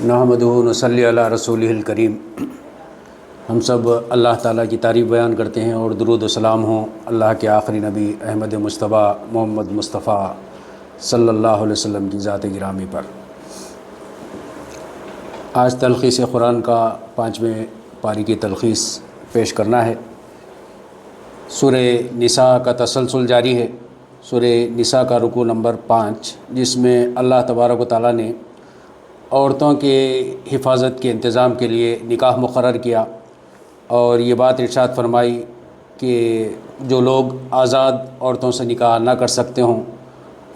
نحمدہ و نصلی علی رسولہ الکریم۔ ہم سب اللہ تعالیٰ کی تعریف بیان کرتے ہیں اور درود و سلام ہوں اللہ کے آخری نبی احمد مصطفیٰ محمد مصطفیٰ صلی اللہ علیہ وسلم کی ذات گرامی پر۔ آج تلخیص قرآن کا 5ویں پاری کی تلخیص پیش کرنا ہے۔ سورہ نساء کا تسلسل جاری ہے۔ سورہ نساء کا رکوع نمبر 5، جس میں اللہ تبارک و تعالیٰ نے عورتوں کے حفاظت کے انتظام کے لیے نکاح مقرر کیا، اور یہ بات ارشاد فرمائی کہ جو لوگ آزاد عورتوں سے نکاح نہ کر سکتے ہوں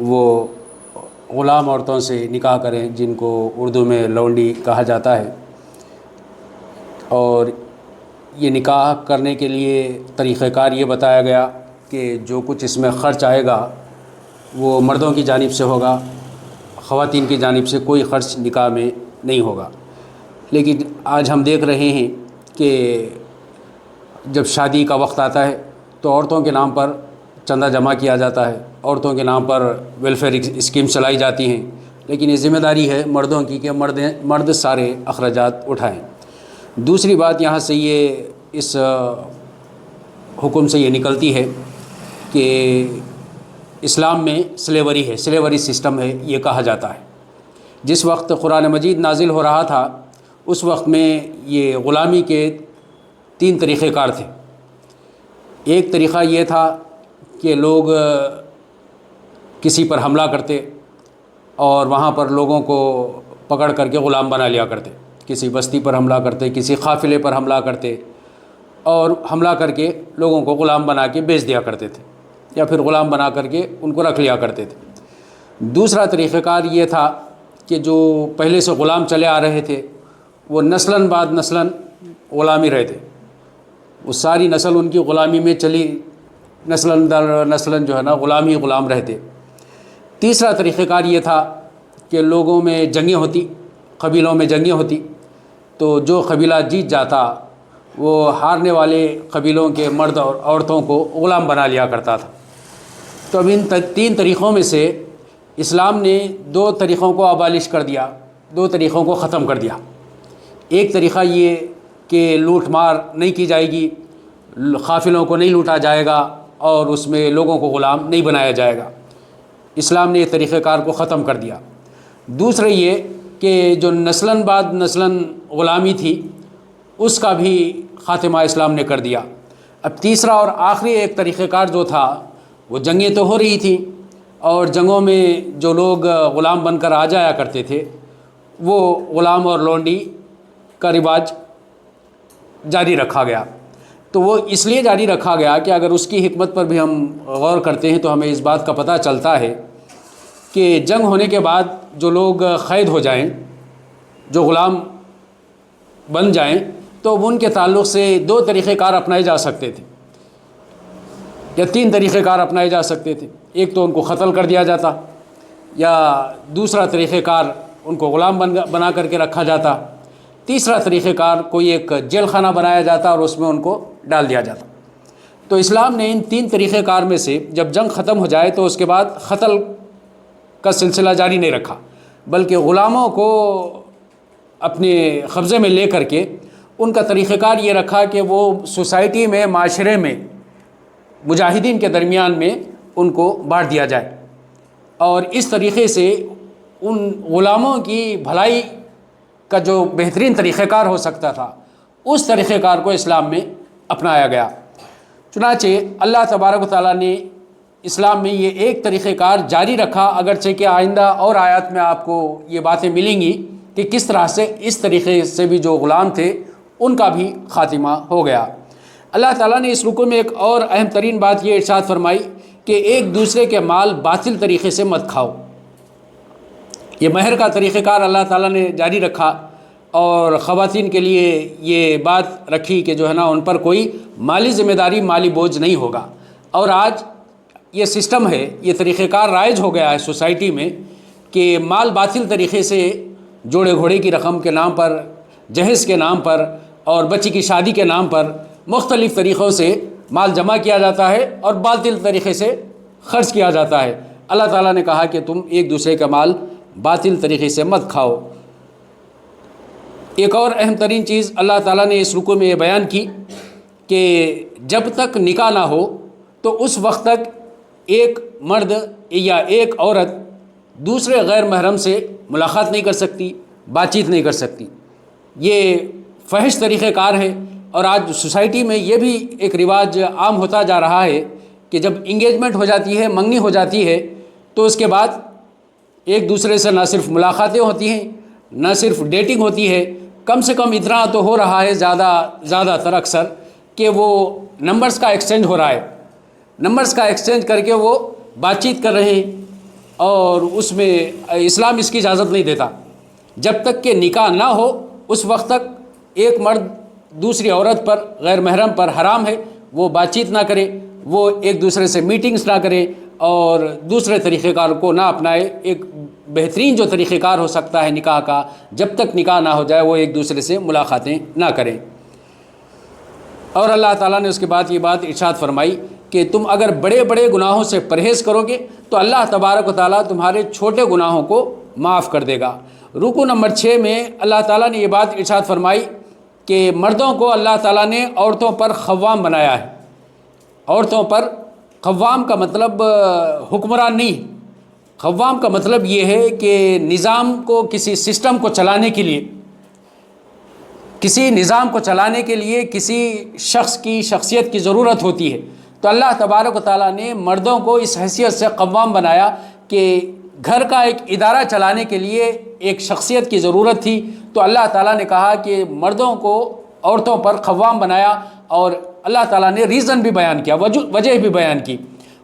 وہ غلام عورتوں سے نکاح کریں، جن کو اردو میں لونڈی کہا جاتا ہے۔ اور یہ نکاح کرنے کے لیے طریقہ کار یہ بتایا گیا کہ جو کچھ اس میں خرچ آئے گا وہ مردوں کی جانب سے ہوگا، خواتین کی جانب سے کوئی خرچ نکاح میں نہیں ہوگا۔ لیکن آج ہم دیکھ رہے ہیں کہ جب شادی کا وقت آتا ہے تو عورتوں کے نام پر چندہ جمع کیا جاتا ہے، عورتوں کے نام پر ویلفیئر اسکیم چلائی جاتی ہیں، لیکن یہ ذمہ داری ہے مردوں کی کہ مرد سارے اخراجات اٹھائیں۔ دوسری بات یہاں سے یہ اس حکم سے یہ نکلتی ہے کہ اسلام میں سلیوری ہے، سلیوری سسٹم ہے، یہ کہا جاتا ہے۔ جس وقت قرآن مجید نازل ہو رہا تھا اس وقت میں یہ غلامی کے 3 طریقہ کار تھے۔ ایک طریقہ یہ تھا کہ لوگ کسی پر حملہ کرتے اور وہاں پر لوگوں کو پکڑ کر کے غلام بنا لیا کرتے، کسی بستی پر حملہ کرتے، کسی قافلے پر حملہ کرتے اور حملہ کر کے لوگوں کو غلام بنا کے بیچ دیا کرتے تھے، یا پھر غلام بنا کر کے ان کو رکھ لیا کرتے تھے۔ دوسرا طریقہ کار یہ تھا کہ جو پہلے سے غلام چلے آ رہے تھے وہ نسلاً بعد نسلاً غلامی رہتے، وہ ساری نسل ان کی غلامی میں چلی، نسلاً در نسلاً جو ہے نا غلام رہتے۔ تیسرا طریقہ کار یہ تھا کہ لوگوں میں جنگیں ہوتی، قبیلوں میں جنگیں ہوتی، تو جو قبیلہ جیت جاتا وہ ہارنے والے قبیلوں کے مرد اور عورتوں کو غلام بنا لیا کرتا تھا۔ تو اب ان 3 طریقوں میں سے اسلام نے 2 طریقوں کو ابالش کر دیا، 2 طریقوں کو ختم کر دیا۔ ایک طریقہ یہ کہ لوٹ مار نہیں کی جائے گی، قافلوں کو نہیں لوٹا جائے گا اور اس میں لوگوں کو غلام نہیں بنایا جائے گا، اسلام نے یہ طریقہ کار کو ختم کر دیا۔ دوسرا یہ کہ جو نسلاً بعد نسلاً غلامی تھی اس کا بھی خاتمہ اسلام نے کر دیا۔ اب تیسرا اور آخری ایک طریقہ کار جو تھا، وہ جنگیں تو ہو رہی تھیں اور جنگوں میں جو لوگ غلام بن کر آ جایا کرتے تھے وہ غلام اور لونڈی کا رواج جاری رکھا گیا۔ تو وہ اس لیے جاری رکھا گیا کہ اگر اس کی حکمت پر بھی ہم غور کرتے ہیں تو ہمیں اس بات کا پتہ چلتا ہے کہ جنگ ہونے کے بعد جو لوگ قید ہو جائیں، جو غلام بن جائیں، تو ان کے تعلق سے 2 طریقہ کار اپنائے جا سکتے تھے یا 3 طریقہ کار اپنائے جا سکتے تھے۔ ایک تو ان کو قتل کر دیا جاتا، یا دوسرا طریقہ کار ان کو غلام بنا کر کے رکھا جاتا، تیسرا طریقہ کار کوئی ایک جیل خانہ بنایا جاتا اور اس میں ان کو ڈال دیا جاتا۔ تو اسلام نے ان 3 طریقہ کار میں سے جب جنگ ختم ہو جائے تو اس کے بعد قتل کا سلسلہ جاری نہیں رکھا، بلکہ غلاموں کو اپنے قبضے میں لے کر کے ان کا طریقہ کار یہ رکھا کہ وہ سوسائٹی میں، معاشرے میں، مجاہدین کے درمیان میں ان کو بانٹ دیا جائے، اور اس طریقے سے ان غلاموں کی بھلائی کا جو بہترین طریقہ کار ہو سکتا تھا اس طریقہ کار کو اسلام میں اپنایا گیا۔ چنانچہ اللہ تبارک و تعالیٰ نے اسلام میں یہ ایک طریقہ کار جاری رکھا، اگرچہ کہ آئندہ اور آیات میں آپ کو یہ باتیں ملیں گی کہ کس طرح سے اس طریقے سے بھی جو غلام تھے ان کا بھی خاتمہ ہو گیا۔ اللہ تعالیٰ نے اس رکوع میں ایک اور اہم ترین بات یہ ارشاد فرمائی کہ ایک دوسرے کے مال باطل طریقے سے مت کھاؤ۔ یہ مہر کا طریقہ کار اللہ تعالیٰ نے جاری رکھا اور خواتین کے لیے یہ بات رکھی کہ جو ہے نا ان پر کوئی مالی ذمہ داری، مالی بوجھ نہیں ہوگا۔ اور آج یہ سسٹم ہے، یہ طریقہ کار رائج ہو گیا ہے سوسائٹی میں کہ مال باطل طریقے سے جوڑے گھوڑے کی رقم کے نام پر، جہیز کے نام پر اور بچی کی شادی کے نام پر مختلف طریقوں سے مال جمع کیا جاتا ہے اور باطل طریقے سے خرچ کیا جاتا ہے۔ اللہ تعالیٰ نے کہا کہ تم ایک دوسرے کا مال باطل طریقے سے مت کھاؤ۔ ایک اور اہم ترین چیز اللہ تعالیٰ نے اس رکوع میں یہ بیان کی کہ جب تک نکاح نہ ہو تو اس وقت تک ایک مرد یا ایک عورت دوسرے غیر محرم سے ملاقات نہیں کر سکتی، بات چیت نہیں کر سکتی۔ یہ فحش طریقہ کار ہے، اور آج سوسائٹی میں یہ بھی ایک رواج عام ہوتا جا رہا ہے کہ جب انگیجمنٹ ہو جاتی ہے، منگنی ہو جاتی ہے، تو اس کے بعد ایک دوسرے سے نہ صرف ملاقاتیں ہوتی ہیں، نہ صرف ڈیٹنگ ہوتی ہے، کم سے کم اتنا تو ہو رہا ہے زیادہ تر اکثر کہ وہ نمبرز کا ایکسچینج ہو رہا ہے، نمبرز کا ایکسچینج کر کے وہ بات چیت کر رہے ہیں، اور اس میں اسلام اس کی اجازت نہیں دیتا۔ جب تک کہ نکاح نہ ہو اس وقت تک ایک مرد دوسری عورت پر، غیر محرم پر حرام ہے وہ بات چیت نہ کرے، وہ ایک دوسرے سے میٹنگز نہ کرے، اور دوسرے طریقہ کار کو نہ اپنائے۔ ایک بہترین جو طریقہ کار ہو سکتا ہے نکاح کا، جب تک نکاح نہ ہو جائے وہ ایک دوسرے سے ملاقاتیں نہ کریں۔ اور اللہ تعالیٰ نے اس کے بعد یہ بات ارشاد فرمائی کہ تم اگر بڑے بڑے گناہوں سے پرہیز کرو گے تو اللہ تبارک و تعالیٰ تمہارے چھوٹے گناہوں کو معاف کر دے گا۔ رکوع نمبر 6 میں اللہ تعالیٰ نے یہ بات ارشاد فرمائی کہ مردوں کو اللہ تعالیٰ نے عورتوں پر خوام بنایا ہے۔ عورتوں پر خوام کا مطلب حکمران نہیں، خوام کا مطلب یہ ہے کہ نظام کو، کسی سسٹم کو چلانے کے لیے، کسی نظام کو چلانے کے لیے کسی شخص کی شخصیت کی ضرورت ہوتی ہے، تو اللہ تبارک و تعالیٰ نے مردوں کو اس حیثیت سے قوام بنایا کہ گھر کا ایک ادارہ چلانے کے لیے ایک شخصیت کی ضرورت تھی، تو اللہ تعالیٰ نے کہا کہ مردوں کو عورتوں پر قوام بنایا، اور اللہ تعالیٰ نے ریزن بھی بیان کیا، وجہ بھی بیان کی۔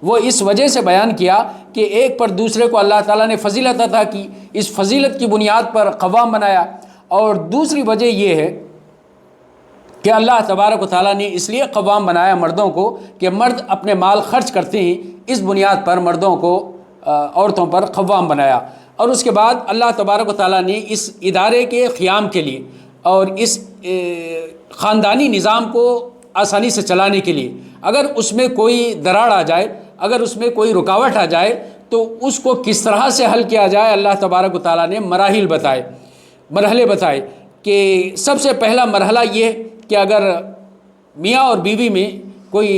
وہ اس وجہ سے بیان کیا کہ ایک پر دوسرے کو اللہ تعالیٰ نے فضیلت عطا کی، اس فضیلت کی بنیاد پر قوام بنایا، اور دوسری وجہ یہ ہے کہ اللہ تبارک و تعالیٰ نے اس لیے قوام بنایا مردوں کو کہ مرد اپنے مال خرچ کرتے ہیں، اس بنیاد پر مردوں کو عورتوں پر قوام بنایا۔ اور اس کے بعد اللہ تبارک و تعالیٰ نے اس ادارے کے قیام کے لیے اور اس خاندانی نظام کو آسانی سے چلانے کے لیے اگر اس میں کوئی دراڑ آ جائے، اگر اس میں کوئی رکاوٹ آ جائے تو اس کو کس طرح سے حل کیا جائے، اللہ تبارک و تعالیٰ نے مرحلے بتائے کہ سب سے پہلا مرحلہ یہ کہ اگر میاں اور بیوی میں کوئی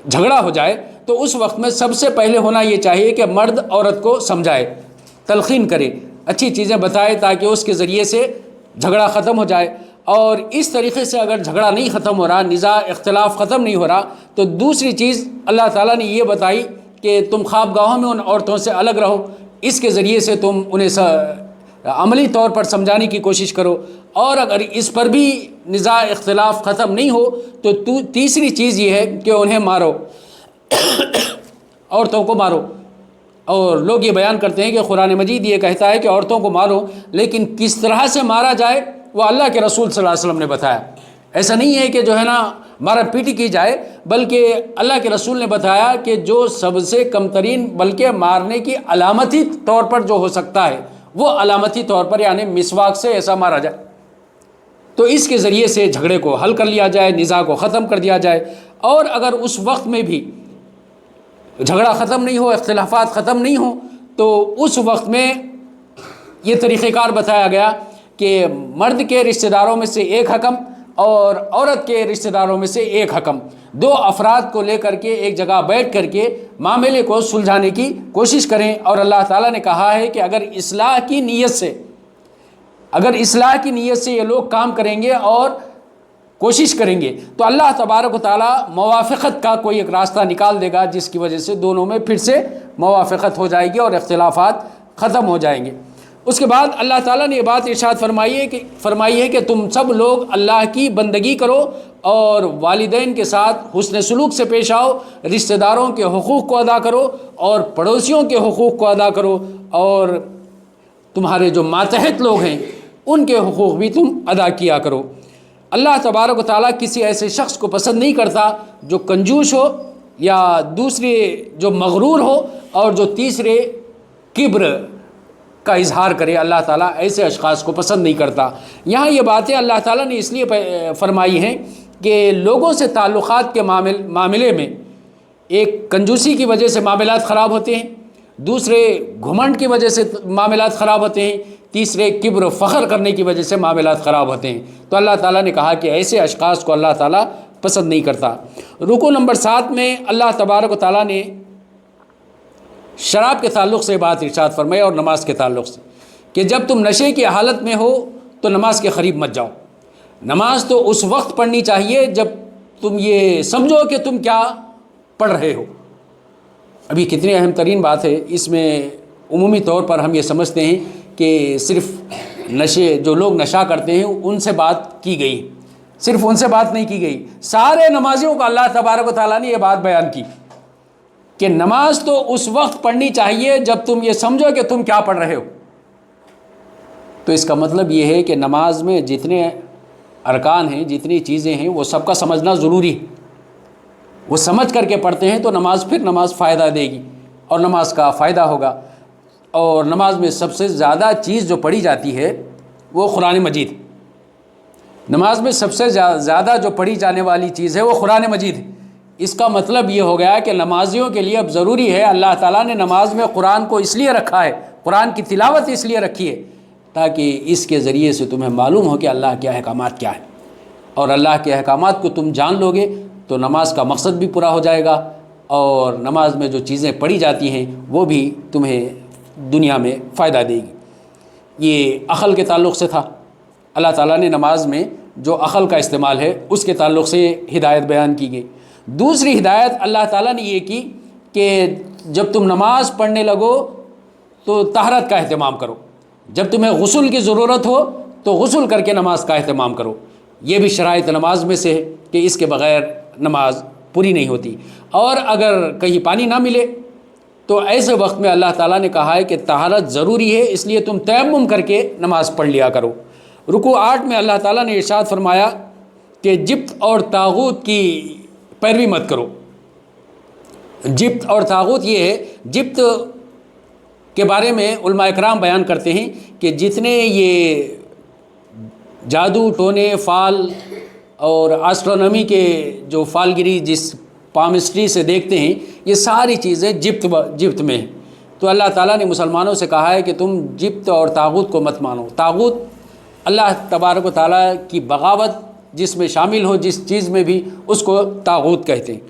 جھگڑا ہو جائے تو اس وقت میں سب سے پہلے ہونا یہ چاہیے کہ مرد عورت کو سمجھائے، تلقین کرے، اچھی چیزیں بتائے تاکہ اس کے ذریعے سے جھگڑا ختم ہو جائے۔ اور اس طریقے سے اگر جھگڑا نہیں ختم ہو رہا، نزاع اختلاف ختم نہیں ہو رہا، تو دوسری چیز اللہ تعالیٰ نے یہ بتائی کہ تم خوابگاہوں میں ان عورتوں سے الگ رہو، اس کے ذریعے سے تم انہیں عملی طور پر سمجھانے کی کوشش کرو، اور اگر اس پر بھی نزاع اختلاف ختم نہیں ہو تو تیسری چیز یہ ہے کہ انہیں مارو، عورتوں کو مارو۔ اور لوگ یہ بیان کرتے ہیں کہ قرآن مجید یہ کہتا ہے کہ عورتوں کو مارو، لیکن کس طرح سے مارا جائے وہ اللہ کے رسول صلی اللہ علیہ وسلم نے بتایا۔ ایسا نہیں ہے کہ جو ہے نا مارا پیٹی کی جائے، بلکہ اللہ کے رسول نے بتایا کہ جو سب سے کم ترین، بلکہ مارنے کی علامتی طور پر جو ہو سکتا ہے وہ علامتی طور پر، یعنی مسواک سے ایسا مارا جائے، تو اس کے ذریعے سے جھگڑے کو حل کر لیا جائے، نزاع کو ختم کر دیا جائے۔ اور اگر اس وقت میں بھی جھگڑا ختم نہیں ہو، اختلافات ختم نہیں ہوں، تو اس وقت میں یہ طریقہ کار بتایا گیا کہ مرد کے رشتہ داروں میں سے ایک حکم اور عورت کے رشتہ داروں میں سے ایک حکم، دو افراد کو لے کر کے ایک جگہ بیٹھ کر کے معاملے کو سلجھانے کی کوشش کریں۔ اور اللہ تعالیٰ نے کہا ہے کہ اگر اصلاح کی نیت سے یہ لوگ کام کریں گے اور کوشش کریں گے تو اللہ تبارک و تعالیٰ موافقت کا کوئی ایک راستہ نکال دے گا، جس کی وجہ سے دونوں میں پھر سے موافقت ہو جائے گی اور اختلافات ختم ہو جائیں گے۔ اس کے بعد اللہ تعالیٰ نے یہ بات ارشاد فرمائی ہے کہ تم سب لوگ اللہ کی بندگی کرو اور والدین کے ساتھ حسن سلوک سے پیش آؤ، رشتہ داروں کے حقوق کو ادا کرو اور پڑوسیوں کے حقوق کو ادا کرو، اور تمہارے جو ماتحت لوگ ہیں ان کے حقوق بھی تم ادا کیا کرو۔ اللہ تبارک و تعالیٰ کسی ایسے شخص کو پسند نہیں کرتا جو کنجوس ہو، یا دوسرے جو مغرور ہو، اور جو تیسرے کبر کا اظہار کرے۔ اللہ تعالیٰ ایسے اشخاص کو پسند نہیں کرتا۔ یہاں یہ باتیں اللہ تعالیٰ نے اس لیے فرمائی ہیں کہ لوگوں سے تعلقات کے معاملے میں ایک کنجوسی کی وجہ سے معاملات خراب ہوتے ہیں، دوسرے گھمنڈ کی وجہ سے معاملات خراب ہوتے ہیں، تیسرے کبر و فخر کرنے کی وجہ سے معاملات خراب ہوتے ہیں۔ تو اللہ تعالیٰ نے کہا کہ ایسے اشخاص کو اللہ تعالیٰ پسند نہیں کرتا۔ رکوع نمبر 7 میں اللہ تبارک و تعالیٰ نے شراب کے تعلق سے بات ارشاد فرمائی اور نماز کے تعلق سے کہ جب تم نشے کی حالت میں ہو تو نماز کے قریب مت جاؤ۔ نماز تو اس وقت پڑھنی چاہیے جب تم یہ سمجھو کہ تم کیا پڑھ رہے ہو۔ ابھی کتنی اہم ترین بات ہے، اس میں عمومی طور پر ہم یہ سمجھتے ہیں کہ صرف نشے، جو لوگ نشہ کرتے ہیں ان سے بات کی گئی، صرف ان سے بات نہیں کی گئی، سارے نمازیوں کو اللہ تبارک و تعالیٰ نے یہ بات بیان کی کہ نماز تو اس وقت پڑھنی چاہیے جب تم یہ سمجھو کہ تم کیا پڑھ رہے ہو۔ تو اس کا مطلب یہ ہے کہ نماز میں جتنے ارکان ہیں، جتنی چیزیں ہیں، وہ سب کا سمجھنا ضروری ہے۔ وہ سمجھ کر کے پڑھتے ہیں تو نماز فائدہ دے گی اور نماز کا فائدہ ہوگا۔ اور نماز میں سب سے زیادہ چیز جو پڑھی جاتی ہے وہ قرآن مجید۔ نماز میں سب سے زیادہ جو پڑھی جانے والی چیز ہے وہ قرآن مجید ہے۔ اس کا مطلب یہ ہو گیا کہ نمازیوں کے لیے اب ضروری ہے، اللہ تعالیٰ نے نماز میں قرآن کو اس لیے رکھا ہے، قرآن کی تلاوت اس لیے رکھی ہے تاکہ اس کے ذریعے سے تمہیں معلوم ہو کہ اللہ کے احکامات کیا ہیں، اور اللہ کے احکامات کو تم جان لو گے تو نماز کا مقصد بھی پورا ہو جائے گا، اور نماز میں جو چیزیں پڑھی جاتی ہیں وہ بھی تمہیں دنیا میں فائدہ دے گی۔ یہ عقل کے تعلق سے تھا، اللہ تعالیٰ نے نماز میں جو عقل کا استعمال ہے اس کے تعلق سے ہدایت بیان کی گئی۔ دوسری ہدایت اللہ تعالیٰ نے یہ کی کہ جب تم نماز پڑھنے لگو تو طہارت کا اہتمام کرو، جب تمہیں غسل کی ضرورت ہو تو غسل کر کے نماز کا اہتمام کرو۔ یہ بھی شرائط نماز میں سے ہے کہ اس کے بغیر نماز پوری نہیں ہوتی۔ اور اگر کہیں پانی نہ ملے تو ایسے وقت میں اللہ تعالیٰ نے کہا ہے کہ طہارت ضروری ہے، اس لیے تم تیمم کر کے نماز پڑھ لیا کرو۔ رکوع 8 میں اللہ تعالیٰ نے ارشاد فرمایا کہ جبت اور طاغوت کی پیروی مت کرو۔ جبت اور طاغوت یہ ہے، جبت کے بارے میں علماء اکرام بیان کرتے ہیں کہ جتنے یہ جادو ٹونے فال اور آسٹرونومی کے جو فالگری جس پامسٹری سے دیکھتے ہیں، یہ ساری چیزیں جبت میں ہیں۔ تو اللہ تعالیٰ نے مسلمانوں سے کہا ہے کہ تم جبت اور طاغوت کو مت مانو۔ طاغوت اللہ تبارک و تعالیٰ کی بغاوت جس میں شامل ہو، جس چیز میں بھی، اس کو طاغوت کہتے ہیں۔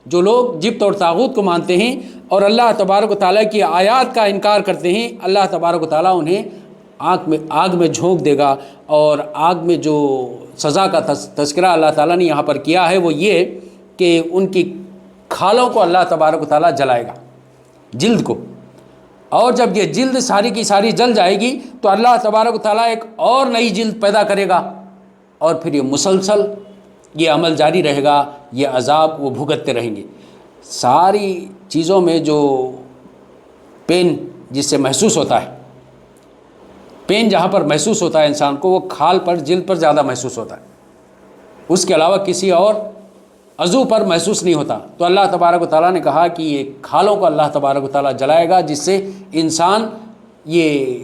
جو لوگ جبت اور طاغوت کو مانتے ہیں اور اللہ تبارک و تعالیٰ کی آیات کا انکار کرتے ہیں، اللہ تبارک و تعالیٰ انہیں آگ میں جھونک دے گا۔ اور آگ میں جو سزا کا تذکرہ اللہ تعالیٰ نے یہاں پر کیا ہے وہ یہ کہ ان کی کھالوں کو اللہ تبارک و تعالیٰ جلائے گا، جلد کو، اور جب یہ جلد ساری کی ساری جل جائے گی تو اللہ تبارک و تعالیٰ ایک اور نئی جلد پیدا کرے گا، اور پھر یہ مسلسل یہ عمل جاری رہے گا، یہ عذاب وہ بھگتتے رہیں گے۔ ساری چیزوں میں جو پین جس سے محسوس ہوتا ہے، پین جہاں پر محسوس ہوتا ہے انسان کو، وہ کھال پر، جلد پر زیادہ محسوس ہوتا ہے، اس کے علاوہ کسی اور عضو پر محسوس نہیں ہوتا۔ تو اللہ تبارک و تعالیٰ نے کہا کہ یہ کھالوں کو اللہ تبارک و تعالیٰ جلائے گا، جس سے انسان یہ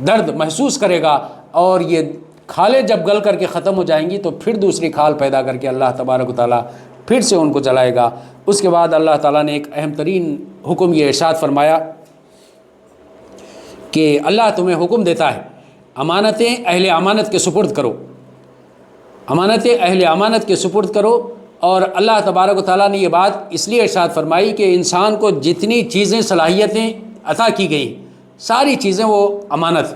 درد محسوس کرے گا، اور یہ کھالیں جب گل کر کے ختم ہو جائیں گی تو پھر دوسری کھال پیدا کر کے اللہ تبارک و تعالیٰ پھر سے ان کو جلائے گا۔ اس کے بعد اللہ تعالیٰ نے ایک اہم ترین حکم یہ ارشاد فرمایا کہ اللہ تمہیں حکم دیتا ہے امانتیں اہل امانت کے سپرد کرو، امانتیں اہل امانت کے سپرد کرو۔ اور اللہ تبارک و تعالیٰ نے یہ بات اس لیے ارشاد فرمائی کہ انسان کو جتنی چیزیں صلاحیتیں عطا کی گئی، ساری چیزیں وہ امانت،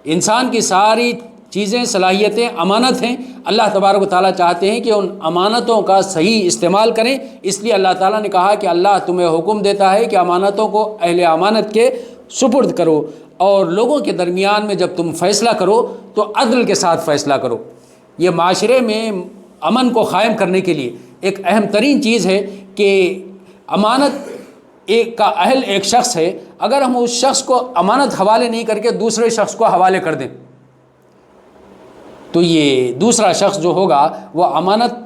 انسان کی ساری چیزیں صلاحیتیں امانت ہیں۔ اللہ تبارک و تعالیٰ چاہتے ہیں کہ ان امانتوں کا صحیح استعمال کریں، اس لیے اللہ تعالیٰ نے کہا کہ اللہ تمہیں حکم دیتا ہے کہ امانتوں کو اہل امانت کے سپرد کرو، اور لوگوں کے درمیان میں جب تم فیصلہ کرو تو عدل کے ساتھ فیصلہ کرو۔ یہ معاشرے میں امن کو قائم کرنے کے لیے ایک اہم ترین چیز ہے کہ امانت ایک کا اہل ایک شخص ہے، اگر ہم اس شخص کو امانت حوالے نہیں کر کے دوسرے شخص کو حوالے کر دیں تو یہ دوسرا شخص جو ہوگا وہ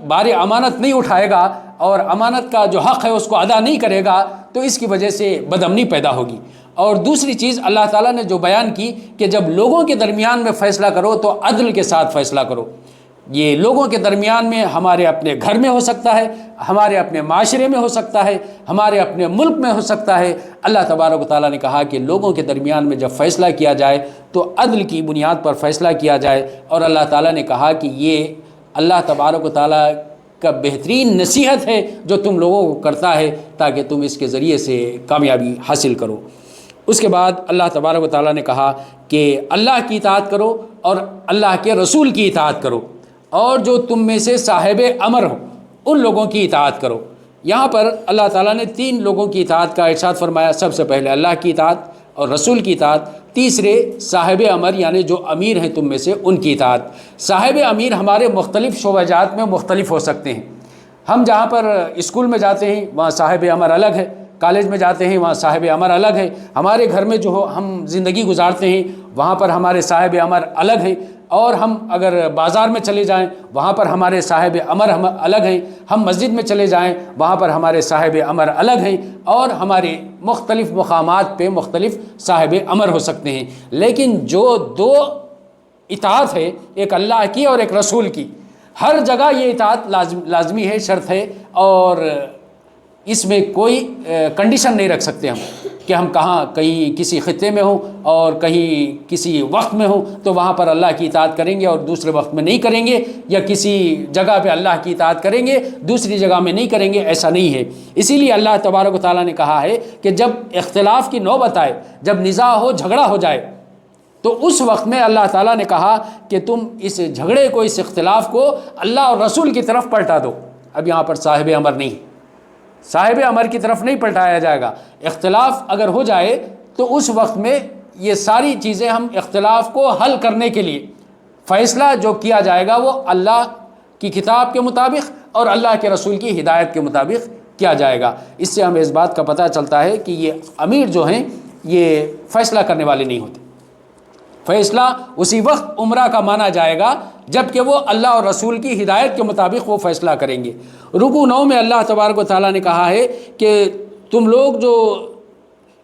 بار امانت نہیں اٹھائے گا اور امانت کا جو حق ہے اس کو ادا نہیں کرے گا، تو اس کی وجہ سے بدامنی پیدا ہوگی۔ اور دوسری چیز اللہ تعالیٰ نے جو بیان کی کہ جب لوگوں کے درمیان میں فیصلہ کرو تو عدل کے ساتھ فیصلہ کرو۔ یہ لوگوں کے درمیان میں، ہمارے اپنے گھر میں ہو سکتا ہے، ہمارے اپنے معاشرے میں ہو سکتا ہے، ہمارے اپنے ملک میں ہو سکتا ہے۔ اللہ تبارک و تعالیٰ نے کہا کہ لوگوں کے درمیان میں جب فیصلہ کیا جائے تو عدل کی بنیاد پر فیصلہ کیا جائے، اور اللہ تعالیٰ نے کہا کہ یہ اللہ تبارک و تعالیٰ کا بہترین نصیحت ہے جو تم لوگوں کو کرتا ہے تاکہ تم اس کے ذریعے سے کامیابی حاصل کرو۔ اس کے بعد اللہ تبارک و تعالیٰ نے کہا کہ اللہ کی اطاعت کرو اور اللہ کے رسول کی اطاعت کرو، اور جو تم میں سے صاحب امر ہو ان لوگوں کی اطاعت کرو۔ یہاں پر اللہ تعالیٰ نے 3 لوگوں کی اطاعت کا ارشاد فرمایا۔ سب سے پہلے اللہ کی اطاعت اور رسول کی اطاعت، تیسرے صاحب امر یعنی جو امیر ہیں تم میں سے ان کی اطاعت۔ صاحب امیر ہمارے مختلف شعبہ جات میں مختلف ہو سکتے ہیں۔ ہم جہاں پر اسکول میں جاتے ہیں وہاں صاحب امر الگ ہے، کالج میں جاتے ہیں وہاں صاحب امر الگ ہے، ہمارے گھر میں جو ہم زندگی گزارتے ہیں وہاں پر ہمارے صاحب امر الگ ہیں، اور ہم اگر بازار میں چلے جائیں وہاں پر ہمارے صاحب امر الگ ہیں، ہم مسجد میں چلے جائیں وہاں پر ہمارے صاحب امر الگ ہیں، اور ہمارے مختلف مقامات پہ مختلف صاحب امر ہو سکتے ہیں۔ لیکن جو 2 اطاعت ہے، ایک اللہ کی اور ایک رسول کی، ہر جگہ یہ اطاعت لازمی ہے، شرط ہے، اور اس میں کوئی کنڈیشن نہیں رکھ سکتے ہم کہ ہم کہیں کسی خطے میں ہوں اور کہیں کسی وقت میں ہوں تو وہاں پر اللہ کی اطاعت کریں گے اور دوسرے وقت میں نہیں کریں گے، یا کسی جگہ پہ اللہ کی اطاعت کریں گے دوسری جگہ میں نہیں کریں گے، ایسا نہیں ہے۔ اسی لیے اللہ تبارک و تعالیٰ نے کہا ہے کہ جب اختلاف کی نوبت آئے، جب نزاع ہو، جھگڑا ہو جائے، تو اس وقت میں اللہ تعالیٰ نے کہا کہ تم اس جھگڑے کو، اس اختلاف کو اللہ اور رسول کی طرف پلٹا دو۔ اب یہاں پر صاحب امر نہیں، صاحب امر کی طرف نہیں پلٹایا جائے گا۔ اختلاف اگر ہو جائے تو اس وقت میں یہ ساری چیزیں ہم اختلاف کو حل کرنے کے لیے فیصلہ جو کیا جائے گا وہ اللہ کی کتاب کے مطابق اور اللہ کے رسول کی ہدایت کے مطابق کیا جائے گا۔ اس سے ہمیں اس بات کا پتہ چلتا ہے کہ یہ امیر جو ہیں یہ فیصلہ کرنے والے نہیں ہوتے۔ فیصلہ اسی وقت عمرہ کا مانا جائے گا جب کہ وہ اللہ اور رسول کی ہدایت کے مطابق وہ فیصلہ کریں گے۔ رکوع 9 میں اللہ تبارک و تعالیٰ نے کہا ہے کہ تم لوگ جو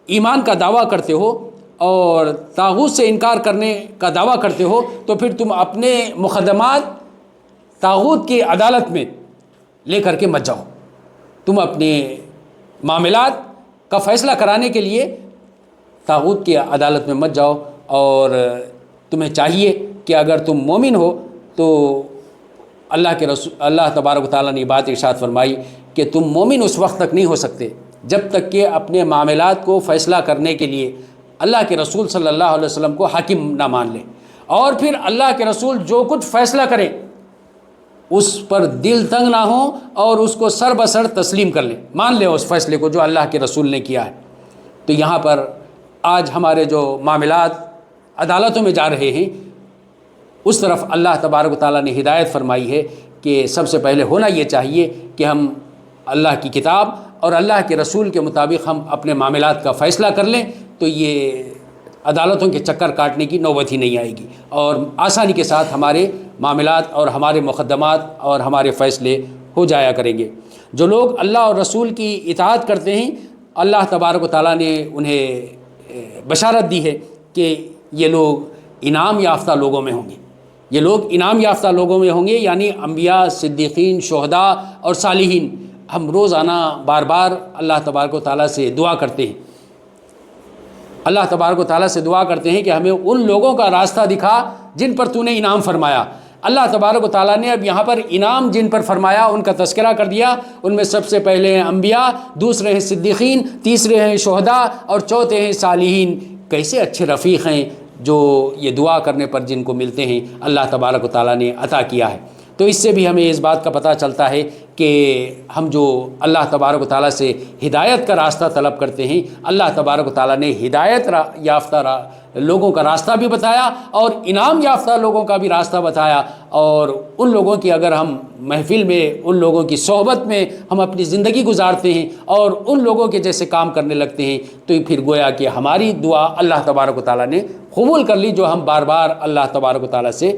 ایمان کا دعویٰ کرتے ہو اور طاغوت سے انکار کرنے کا دعویٰ کرتے ہو تو پھر تم اپنے مقدمات طاغوت کی عدالت میں لے کر کے مت جاؤ۔ تم اپنے معاملات کا فیصلہ کرانے کے لیے طاغوت کی عدالت میں مت جاؤ، اور تمہیں چاہیے کہ اگر تم مومن ہو تو اللہ تبارک و تعالیٰ نے یہ بات ارشاد فرمائی کہ تم مومن اس وقت تک نہیں ہو سکتے جب تک کہ اپنے معاملات کو فیصلہ کرنے کے لیے اللہ کے رسول صلی اللہ علیہ وسلم کو حاکم نہ مان لیں، اور پھر اللہ کے رسول جو کچھ فیصلہ کریں اس پر دل تنگ نہ ہو اور اس کو سر بسر تسلیم کر لیں، مان لیں اس فیصلے کو جو اللہ کے رسول نے کیا ہے۔ تو یہاں پر آج ہمارے جو معاملات عدالتوں میں جا رہے ہیں اس طرف اللہ تبارک و تعالیٰ نے ہدایت فرمائی ہے کہ سب سے پہلے ہونا یہ چاہیے کہ ہم اللہ کی کتاب اور اللہ کے رسول کے مطابق ہم اپنے معاملات کا فیصلہ کر لیں، تو یہ عدالتوں کے چکر کاٹنے کی نوبت ہی نہیں آئے گی، اور آسانی کے ساتھ ہمارے معاملات اور ہمارے مقدمات اور ہمارے فیصلے ہو جایا کریں گے۔ جو لوگ اللہ اور رسول کی اطاعت کرتے ہیں اللہ تبارک و تعالیٰ نے انہیں بشارت دی ہے کہ یہ لوگ انعام یافتہ لوگوں میں ہوں گے، یہ لوگ انعام یافتہ لوگوں میں ہوں گے، یعنی انبیاء، صدیقین، شہداء اور صالحین۔ ہم روزانہ بار بار اللہ تبارک و تعالیٰ سے دعا کرتے ہیں، اللہ تبارک و تعالیٰ سے دعا کرتے ہیں کہ ہمیں ان لوگوں کا راستہ دکھا جن پر تو نے انعام فرمایا۔ اللہ تبارک و تعالیٰ نے اب یہاں پر انعام جن پر فرمایا ان کا تذکرہ کر دیا۔ ان میں سب سے پہلے ہیں انبیاء، دوسرے ہیں صدیقین، تیسرے ہیں شہداء اور چوتھے ہیں صالحین۔ کیسے اچھے رفیق ہیں جو یہ دعا کرنے پر جن کو ملتے ہیں اللہ تبارک و تعالیٰ نے عطا کیا ہے۔ تو اس سے بھی ہمیں اس بات کا پتہ چلتا ہے کہ ہم جو اللہ تبارک و تعالیٰ سے ہدایت کا راستہ طلب کرتے ہیں، اللہ تبارک و تعالیٰ نے ہدایت یافتہ لوگوں کا راستہ بھی بتایا اور انعام یافتہ لوگوں کا بھی راستہ بتایا، اور ان لوگوں کی اگر ہم محفل میں، ان لوگوں کی صحبت میں ہم اپنی زندگی گزارتے ہیں اور ان لوگوں کے جیسے کام کرنے لگتے ہیں تو پھر گویا کہ ہماری دعا اللہ تبارک و تعالیٰ نے قبول کر لی، جو ہم بار بار اللہ تبارک و تعالیٰ سے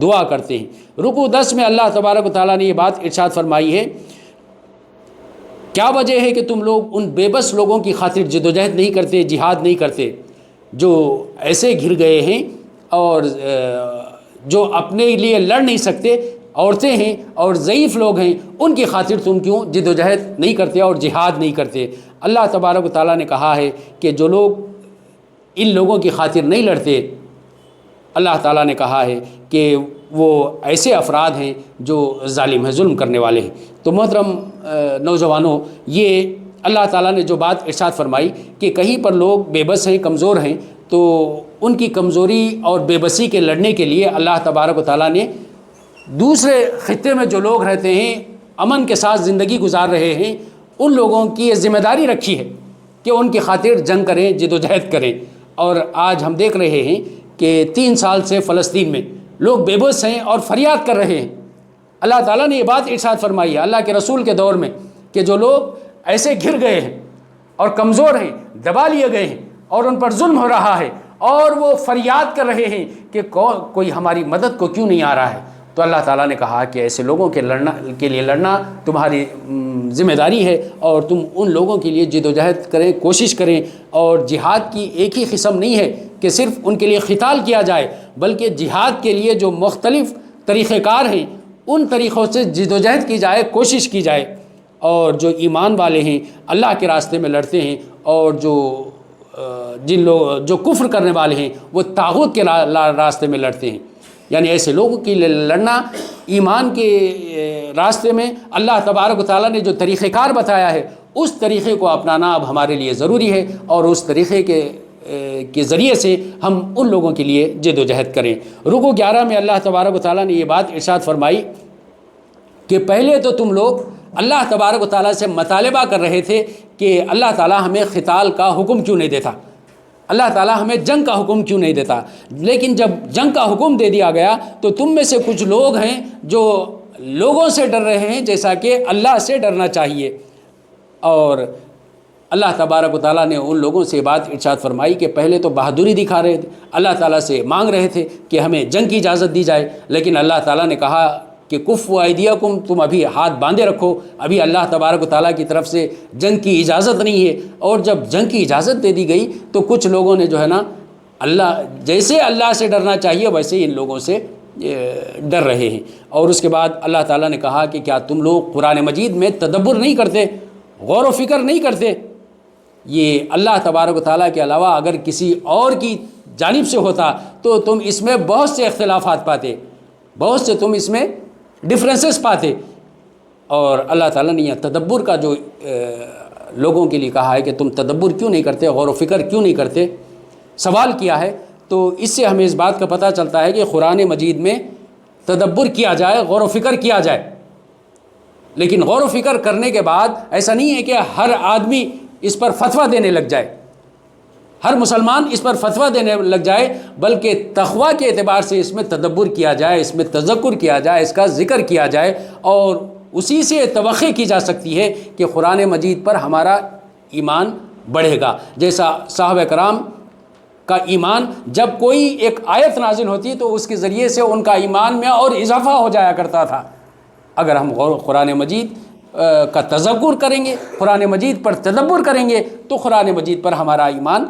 دعا کرتے ہیں۔ رکوع 10 میں اللہ تبارک و تعالیٰ نے یہ بات ارشاد فرمائی ہے، کیا وجہ ہے کہ تم لوگ ان بے بس لوگوں کی خاطر جدوجہد نہیں کرتے، جہاد نہیں کرتے، جو ایسے گھر گئے ہیں اور جو اپنے لیے لڑ نہیں سکتے، عورتیں ہیں اور ضعیف لوگ ہیں، ان کی خاطر تم کیوں جد و جہد نہیں کرتے اور جہاد نہیں کرتے؟ اللہ تبارک و تعالیٰ نے کہا ہے کہ جو لوگ ان لوگوں کی خاطر نہیں لڑتے، اللہ تعالیٰ نے کہا ہے کہ وہ ایسے افراد ہیں جو ظالم ہیں، ظلم کرنے والے ہیں۔ تو محترم نوجوانوں، یہ اللہ تعالیٰ نے جو بات ارشاد فرمائی کہ کہیں پر لوگ بے بس ہیں، کمزور ہیں، تو ان کی کمزوری اور بے بسی کے لڑنے کے لیے اللہ تبارک و تعالیٰ نے دوسرے خطے میں جو لوگ رہتے ہیں، امن کے ساتھ زندگی گزار رہے ہیں، ان لوگوں کی یہ ذمہ داری رکھی ہے کہ ان کی خاطر جنگ کریں، جد و جہد کریں۔ اور آج ہم دیکھ رہے ہیں کہ 3 سال سے فلسطین میں لوگ بے بس ہیں اور فریاد کر رہے ہیں۔ اللہ تعالیٰ نے یہ بات ارشاد فرمائی ہے اللہ کے رسول کے دور میں کہ جو لوگ ایسے گر گئے ہیں اور کمزور ہیں، دبا لیے گئے ہیں اور ان پر ظلم ہو رہا ہے اور وہ فریاد کر رہے ہیں کہ کوئی ہماری مدد کو کیوں نہیں آ رہا ہے، تو اللہ تعالیٰ نے کہا کہ ایسے لوگوں کے لیے لڑنا تمہاری ذمہ داری ہے، اور تم ان لوگوں کے لیے جد و جہد کریں، کوشش کریں۔ اور جہاد کی ایک ہی قسم نہیں ہے کہ صرف ان کے لیے قتال کیا جائے، بلکہ جہاد کے لیے جو مختلف طریقہ کار ہیں ان طریقوں سے جد و جہد کی جائے، کوشش کی جائے۔ اور جو ایمان والے ہیں اللہ کے راستے میں لڑتے ہیں، اور جو کفر کرنے والے ہیں وہ طاغوت کے راستے میں لڑتے ہیں، یعنی ایسے لوگوں کے لیے لڑنا ایمان کے راستے میں اللہ تبارک و تعالیٰ نے جو طریقہ کار بتایا ہے اس طریقے کو اپنانا اب ہمارے لیے ضروری ہے، اور اس طریقے کے ذریعے سے ہم ان لوگوں کے لیے جد و جہد کریں۔ رکوع 11 میں اللہ تبارک و تعالیٰ نے یہ بات ارشاد فرمائی کہ پہلے تو تم لوگ اللہ تبارک و تعالیٰ سے مطالبہ کر رہے تھے کہ اللہ تعالیٰ ہمیں قتال کا حکم کیوں نہیں دیتا، اللہ تعالیٰ ہمیں جنگ کا حکم کیوں نہیں دیتا، لیکن جب جنگ کا حکم دے دیا گیا تو تم میں سے کچھ لوگ ہیں جو لوگوں سے ڈر رہے ہیں جیسا کہ اللہ سے ڈرنا چاہیے۔ اور اللہ تبارک و تعالیٰ نے ان لوگوں سے بات ارشاد فرمائی کہ پہلے تو بہادری دکھا رہے تھے، اللہ تعالیٰ سے مانگ رہے تھے کہ ہمیں جنگ کی اجازت دی جائے، لیکن اللہ تعالیٰ نے کہا کہ کفوا ایدیکم، تم ابھی ہاتھ باندھے رکھو، ابھی اللہ تبارک و تعالیٰ کی طرف سے جنگ کی اجازت نہیں ہے۔ اور جب جنگ کی اجازت دے دی گئی تو کچھ لوگوں نے جو ہے نا جیسے اللہ سے ڈرنا چاہیے ویسے ہی ان لوگوں سے ڈر رہے ہیں۔ اور اس کے بعد اللہ تعالیٰ نے کہا کہ کیا تم لوگ قرآن مجید میں تدبر نہیں کرتے، غور و فکر نہیں کرتے؟ یہ اللہ تبارک و تعالیٰ کے علاوہ اگر کسی اور کی جانب سے ہوتا تو تم اس میں بہت سے اختلافات پاتے، بہت سے تم اس میں ڈفرینسز پاتے۔ اور اللہ تعالیٰ نے یہ تدبر کا جو لوگوں کے لیے کہا ہے کہ تم تدبر کیوں نہیں کرتے، غور و فکر کیوں نہیں کرتے، سوال کیا ہے، تو اس سے ہمیں اس بات کا پتہ چلتا ہے کہ قرآن مجید میں تدبر کیا جائے، غور و فکر کیا جائے، لیکن غور و فکر کرنے کے بعد ایسا نہیں ہے کہ ہر آدمی اس پر فتویٰ دینے لگ جائے، ہر مسلمان اس پر فتویٰ دینے لگ جائے، بلکہ تقویٰ کے اعتبار سے اس میں تدبر کیا جائے، اس میں تذکر کیا جائے، اس کا ذکر کیا جائے، اور اسی سے توقع کی جا سکتی ہے کہ قرآن مجید پر ہمارا ایمان بڑھے گا۔ جیسا صحابہ کرام کا ایمان، جب کوئی ایک آیت نازل ہوتی تو اس کے ذریعے سے ان کا ایمان میں اور اضافہ ہو جایا کرتا تھا۔ اگر ہم قرآن مجید کا تذکر کریں گے، قرآن مجید پر تدبر کریں گے تو قرآن مجید پر ہمارا ایمان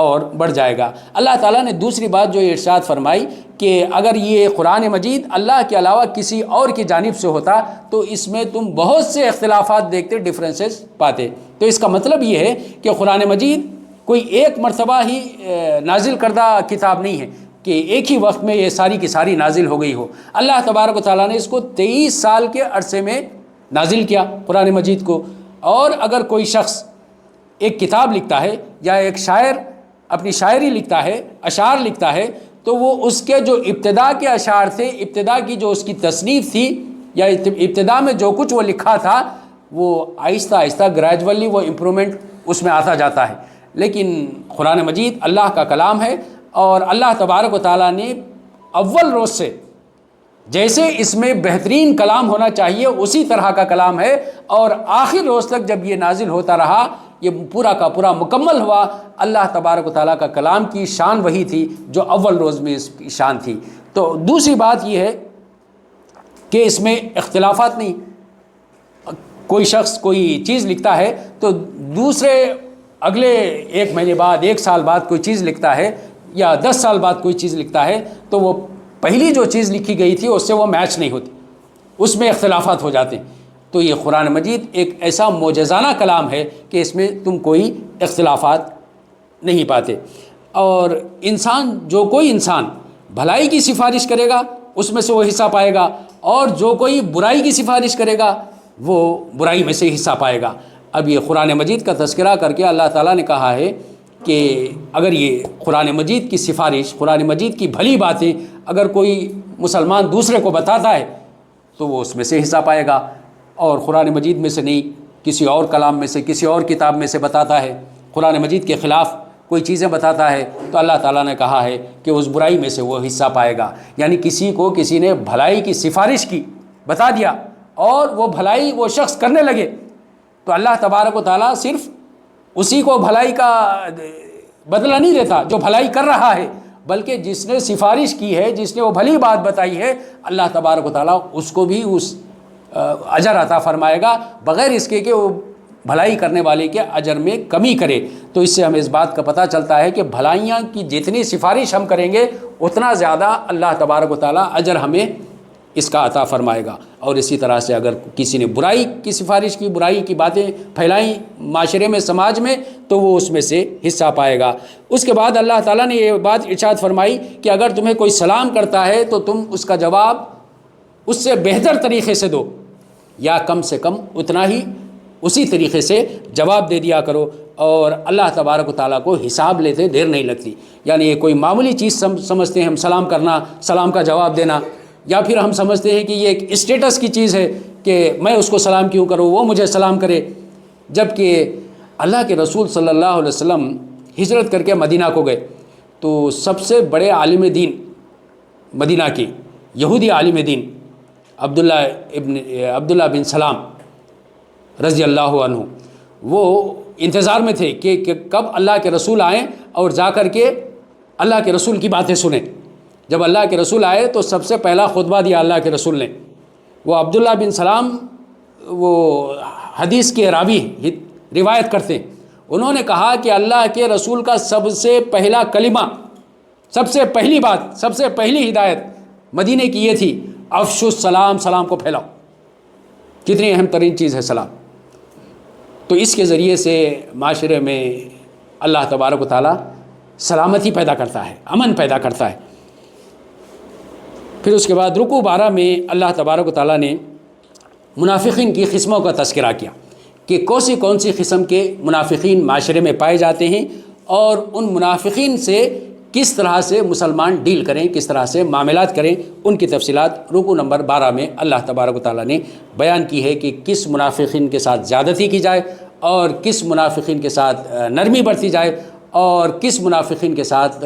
اور بڑھ جائے گا۔ اللہ تعالیٰ نے دوسری بات جو ارشاد فرمائی کہ اگر یہ قرآن مجید اللہ کے علاوہ کسی اور کی جانب سے ہوتا تو اس میں تم بہت سے اختلافات دیکھتے، ڈفرینسز پاتے۔ تو اس کا مطلب یہ ہے کہ قرآن مجید کوئی ایک مرتبہ ہی نازل کردہ کتاب نہیں ہے کہ ایک ہی وقت میں یہ ساری کی ساری نازل ہو گئی ہو۔ اللہ تبارک و تعالیٰ نے اس کو 23 سال کے عرصے میں نازل کیا قرآن مجید کو۔ اور اگر کوئی شخص ایک کتاب لکھتا ہے یا ایک شاعر اپنی شاعری لکھتا ہے، اشعار لکھتا ہے، تو وہ اس کے جو ابتدا کے اشعار تھے، ابتدا کی جو اس کی تصنیف تھی یا ابتدا میں جو کچھ وہ لکھا تھا، وہ آہستہ آہستہ گریجولی وہ امپرومنٹ اس میں آتا جاتا ہے۔ لیکن قرآن مجید اللہ کا کلام ہے، اور اللہ تبارک و تعالیٰ نے اول روز سے جیسے اس میں بہترین کلام ہونا چاہیے اسی طرح کا کلام ہے، اور آخر روز تک جب یہ نازل ہوتا رہا، یہ پورا کا پورا مکمل ہوا۔ اللہ تبارک و تعالیٰ کا کلام کی شان وہی تھی جو اول روز میں اس کی شان تھی۔ تو دوسری بات یہ ہے کہ اس میں اختلافات نہیں، کوئی شخص کوئی چیز لکھتا ہے تو دوسرے اگلے 1 مہینے بعد، 1 سال بعد کوئی چیز لکھتا ہے یا 10 سال بعد کوئی چیز لکھتا ہے، تو وہ پہلی جو چیز لکھی گئی تھی اس سے وہ میچ نہیں ہوتی، اس میں اختلافات ہو جاتے ہیں۔ تو یہ قرآن مجید ایک ایسا معجزانہ کلام ہے کہ اس میں تم کوئی اختلافات نہیں پاتے۔ اور جو کوئی انسان بھلائی کی سفارش کرے گا اس میں سے وہ حصہ پائے گا، اور جو کوئی برائی کی سفارش کرے گا وہ برائی میں سے حصہ پائے گا۔ اب یہ قرآن مجید کا تذکرہ کر کے اللہ تعالیٰ نے کہا ہے کہ اگر یہ قرآن مجید کی سفارش، قرآن مجید کی بھلی باتیں اگر کوئی مسلمان دوسرے کو بتاتا ہے تو وہ اس میں سے حصہ پائے گا، اور قرآن مجید میں سے نہیں کسی اور کلام میں سے، کسی اور کتاب میں سے بتاتا ہے، قرآن مجید کے خلاف کوئی چیزیں بتاتا ہے، تو اللہ تعالیٰ نے کہا ہے کہ اس برائی میں سے وہ حصہ پائے گا۔ یعنی کسی نے بھلائی کی سفارش کی، بتا دیا، اور وہ بھلائی وہ شخص کرنے لگے، تو اللہ تبارک و تعالیٰ صرف اسی کو بھلائی کا بدلہ نہیں دیتا جو بھلائی کر رہا ہے، بلکہ جس نے سفارش کی ہے، جس نے وہ بھلی بات بتائی ہے، اللہ تبارک و تعالیٰ اس کو بھی اس اجر عطا فرمائے گا، بغیر اس کے کہ وہ بھلائی کرنے والے کے اجر میں کمی کرے۔ تو اس سے ہمیں اس بات کا پتہ چلتا ہے کہ بھلائیاں کی جتنی سفارش ہم کریں گے اتنا زیادہ اللہ تبارک و تعالیٰ اجر ہمیں اس کا عطا فرمائے گا۔ اور اسی طرح سے اگر کسی نے برائی کی سفارش کی، برائی کی باتیں پھیلائیں معاشرے میں، سماج میں، تو وہ اس میں سے حصہ پائے گا۔ اس کے بعد اللہ تعالیٰ نے یہ بات ارشاد فرمائی کہ اگر تمہیں کوئی سلام کرتا ہے تو تم اس کا جواب اس سے بہتر طریقے سے دو، یا کم سے کم اتنا ہی اسی طریقے سے جواب دے دیا کرو، اور اللہ تبارک و تعالیٰ کو حساب لیتے دیر نہیں لگتی۔ یعنی یہ کوئی معمولی چیز سمجھتے ہیں ہم، سلام کرنا، سلام کا جواب دینا، یا پھر ہم سمجھتے ہیں کہ یہ ایک اسٹیٹس کی چیز ہے کہ میں اس کو سلام کیوں کروں، وہ مجھے سلام کرے، جبکہ اللہ کے رسول صلی اللہ علیہ وسلم ہجرت کر کے مدینہ کو گئے تو سب سے بڑے عالم دین مدینہ کے، یہودی عالم دین عبداللہ بن سلام رضی اللہ عنہ، وہ انتظار میں تھے کہ کب اللہ کے رسول آئیں اور جا کر کے اللہ کے رسول کی باتیں سنیں۔ جب اللہ کے رسول آئے تو سب سے پہلا خطبہ دیا اللہ کے رسول نے۔ وہ عبداللہ بن سلام وہ حدیث کے راوی روایت کرتے ہیں، انہوں نے کہا کہ اللہ کے رسول کا سب سے پہلا کلمہ، سب سے پہلی بات، سب سے پہلی ہدایت مدینے کی یہ تھی، افشوا السلام، سلام کو پھیلاؤ۔ کتنی اہم ترین چیز ہے سلام۔ تو اس کے ذریعے سے معاشرے میں اللہ تبارک و تعالیٰ سلامتی پیدا کرتا ہے، امن پیدا کرتا ہے۔ پھر اس کے بعد رکوع 12 میں اللہ تبارک و تعالیٰ نے منافقین کی قسموں کا تذکرہ کیا کہ کون سی قسم کے منافقین معاشرے میں پائے جاتے ہیں، اور ان منافقین سے کس طرح سے مسلمان ڈیل کریں، کس طرح سے معاملات کریں، ان کی تفصیلات رکوع نمبر 12 میں اللہ تبارک و تعالیٰ نے بیان کی ہے کہ کس منافقین کے ساتھ زیادتی کی جائے، اور کس منافقین کے ساتھ نرمی برتی جائے، اور کس منافقین کے ساتھ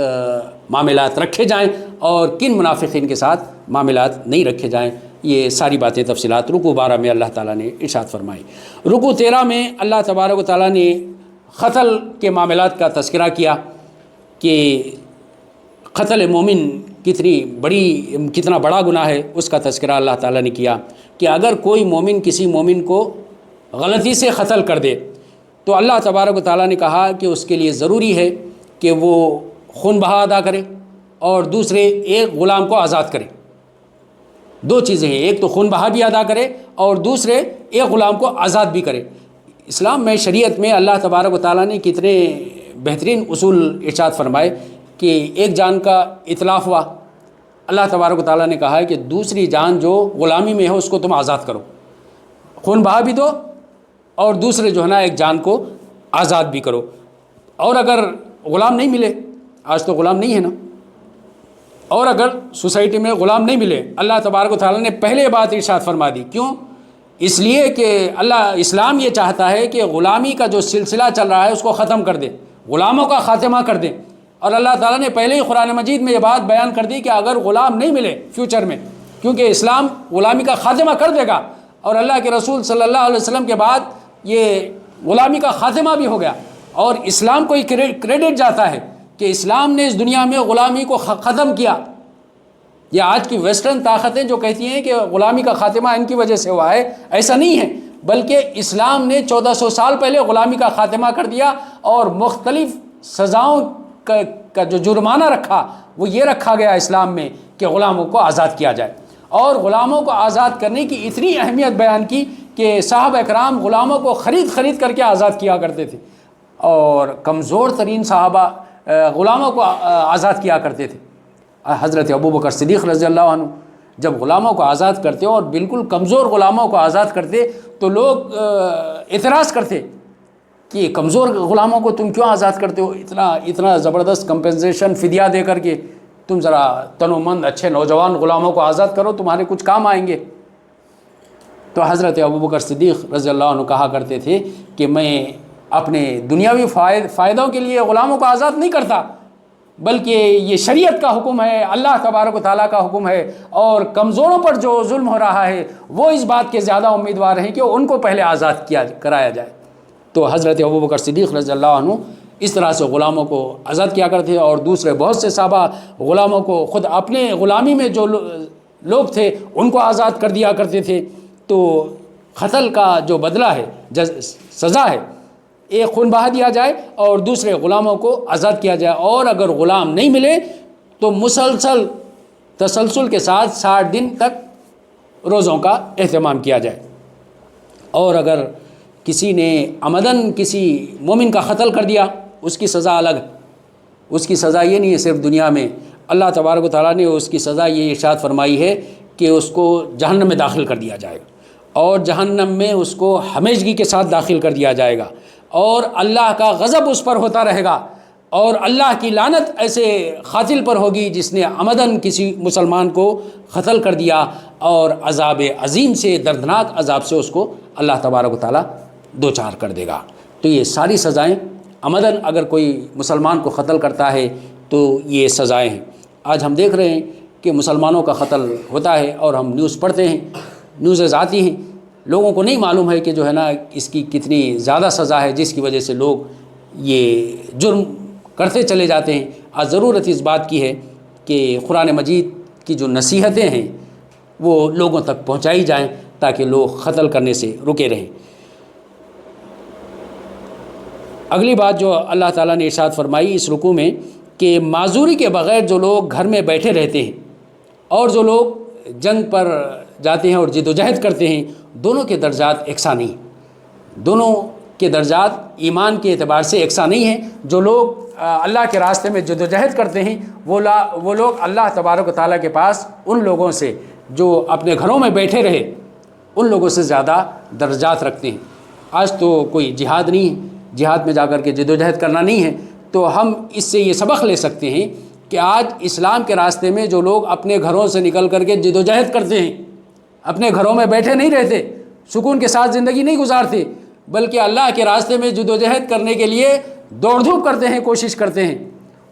معاملات رکھے جائیں، اور کن منافقین کے ساتھ معاملات نہیں رکھے جائیں۔ یہ ساری باتیں تفصیلات رکوع 12 میں اللہ تعالیٰ نے ارشاد فرمائی۔ رکوع 13 میں اللہ تبارک و تعالیٰ نے قتل کے معاملات کا تذکرہ کیا کہ قتل مومن کتنا بڑا گناہ ہے، اس کا تذکرہ اللہ تعالیٰ نے کیا کہ اگر کوئی مومن کسی مومن کو غلطی سے قتل کر دے تو اللہ تبارک و تعالیٰ نے کہا کہ اس کے لیے ضروری ہے کہ وہ خون بہا ادا کرے، اور دوسرے ایک غلام کو آزاد کرے۔ دو چیزیں ہیں، ایک تو خون بہا بھی ادا کرے اور دوسرے ایک غلام کو آزاد بھی کرے۔ اسلام میں، شریعت میں اللہ تبارک و تعالیٰ نے کتنے بہترین اصول ارشاد فرمائے کہ ایک جان کا اتلاف ہوا، اللہ تبارک و تعالیٰ نے کہا ہے کہ دوسری جان جو غلامی میں ہے اس کو تم آزاد کرو، خون بہا بھی دو، اور دوسرے جو ہے نا ایک جان کو آزاد بھی کرو۔ اور اگر غلام نہیں ملے، آج تو غلام نہیں ہے نا، اور اگر سوسائٹی میں غلام نہیں ملے، اللہ تبارک و تعالیٰ نے پہلے بات ارشاد فرما دی، کیوں؟ اس لیے کہ اسلام یہ چاہتا ہے کہ غلامی کا جو سلسلہ چل رہا ہے اس کو ختم کر دے، غلاموں کا خاتمہ کر دے۔ اور اللہ تعالیٰ نے پہلے ہی قرآن مجید میں یہ بات بیان کر دی کہ اگر غلام نہیں ملے فیوچر میں، کیونکہ اسلام غلامی کا خاتمہ کر دے گا، اور اللہ کے رسول صلی اللہ علیہ وسلم کے بعد یہ غلامی کا خاتمہ بھی ہو گیا، اور اسلام کو کریڈٹ جاتا ہے کہ اسلام نے اس دنیا میں غلامی کو ختم کیا۔ یہ آج کی ویسٹرن طاقتیں جو کہتی ہیں کہ غلامی کا خاتمہ ان کی وجہ سے ہوا ہے، ایسا نہیں ہے، بلکہ اسلام نے 1400 سال پہلے غلامی کا خاتمہ کر دیا، اور مختلف سزاؤں کا جو جرمانہ رکھا وہ یہ رکھا گیا اسلام میں کہ غلاموں کو آزاد کیا جائے۔ اور غلاموں کو آزاد کرنے کی اتنی اہمیت بیان کی کہ صحابہ کرام غلاموں کو خرید کر کے آزاد کیا کرتے تھے، اور کمزور ترین صحابہ غلاموں کو آزاد کیا کرتے تھے۔ حضرت ابوبکر صدیق رضی اللہ عنہ جب غلاموں کو آزاد کرتے اور بالکل کمزور غلاموں کو آزاد کرتے تو لوگ اعتراض کرتے کہ کمزور غلاموں کو تم کیوں آزاد کرتے ہو، اتنا زبردست کمپنسیشن فدیہ دے کر کے تم ذرا تنومند اچھے نوجوان غلاموں کو آزاد کرو، تمہارے کچھ کام آئیں گے۔ تو حضرت ابوبکر صدیق رضی اللہ عنہ کہا کرتے تھے کہ میں اپنے دنیاوی فائدوں کے لیے غلاموں کو آزاد نہیں کرتا، بلکہ یہ شریعت کا حکم ہے، اللہ تبارک و تعالیٰ کا حکم ہے، اور کمزوروں پر جو ظلم ہو رہا ہے وہ اس بات کے زیادہ امیدوار ہیں کہ ان کو پہلے آزاد کرایا جائے۔ تو حضرت ابوبکر صدیق رضی اللہ عنہ اس طرح سے غلاموں کو آزاد کیا کرتے تھے، اور دوسرے بہت سے صحابہ غلاموں کو خود اپنے غلامی میں جو لوگ تھے ان کو آزاد کر دیا کرتے تھے۔ تو قتل کا جو بدلہ ہے، سزا ہے، ایک خون بہا دیا جائے اور دوسرے غلاموں کو آزاد کیا جائے، اور اگر غلام نہیں ملے تو تسلسل کے ساتھ 60 دن تک روزوں کا اہتمام کیا جائے۔ اور اگر کسی نے عمدن کسی مومن کا قتل کر دیا اس کی سزا الگ ہے، اس کی سزا یہ نہیں ہے صرف دنیا میں، اللہ تبارک و تعالیٰ نے اس کی سزا یہ ارشاد فرمائی ہے کہ اس کو جہنم میں داخل کر دیا جائے گا، اور جہنم میں اس کو ہمیشگی کے ساتھ داخل کر دیا جائے گا، اور اللہ کا غضب اس پر ہوتا رہے گا، اور اللہ کی لعنت ایسے قاتل پر ہوگی جس نے عمدن کسی مسلمان کو قتل کر دیا، اور عذاب عظیم سے، دردناک عذاب سے اس کو اللہ تبارک و تعالیٰ دوچار کر دے گا۔ تو یہ ساری سزائیں عمدن اگر کوئی مسلمان کو قتل کرتا ہے تو یہ سزائیں ہیں۔ آج ہم دیکھ رہے ہیں کہ مسلمانوں کا قتل ہوتا ہے، اور ہم نیوز پڑھتے ہیں، نیوزز آتی ہیں، لوگوں کو نہیں معلوم ہے کہ جو ہے نا اس کی کتنی زیادہ سزا ہے، جس کی وجہ سے لوگ یہ جرم کرتے چلے جاتے ہیں۔ آج ضرورت اس بات کی ہے کہ قرآن مجید کی جو نصیحتیں ہیں وہ لوگوں تک پہنچائی جائیں تاکہ لوگ قتل کرنے سے رکے رہیں۔ اگلی بات جو اللہ تعالیٰ نے ارشاد فرمائی اس رکوع میں کہ معذوری کے بغیر جو لوگ گھر میں بیٹھے رہتے ہیں اور جو لوگ جنگ پر جاتے ہیں اور جد و جہد کرتے ہیں، دونوں کے درجات یکساں نہیں، دونوں کے درجات ایمان کے اعتبار سے یکساں نہیں ہیں۔ جو لوگ اللہ کے راستے میں جد و جہد کرتے ہیں وہ لوگ اللہ تبارک و تعالیٰ کے پاس ان لوگوں سے جو اپنے گھروں میں بیٹھے رہے ان لوگوں سے زیادہ درجات رکھتے ہیں۔ آج تو کوئی جہاد نہیں ہے، جہاد میں جا کر کے جد و جہد کرنا نہیں ہے، تو ہم اس سے یہ سبق لے سکتے ہیں کہ آج اسلام کے راستے میں جو لوگ اپنے گھروں سے نکل کر کے جد و جہد کرتے ہیں، اپنے گھروں میں بیٹھے نہیں رہتے، سکون کے ساتھ زندگی نہیں گزارتے، بلکہ اللہ کے راستے میں جد و جہد کرنے کے لیے دوڑ دھوپ کرتے ہیں، کوشش کرتے ہیں،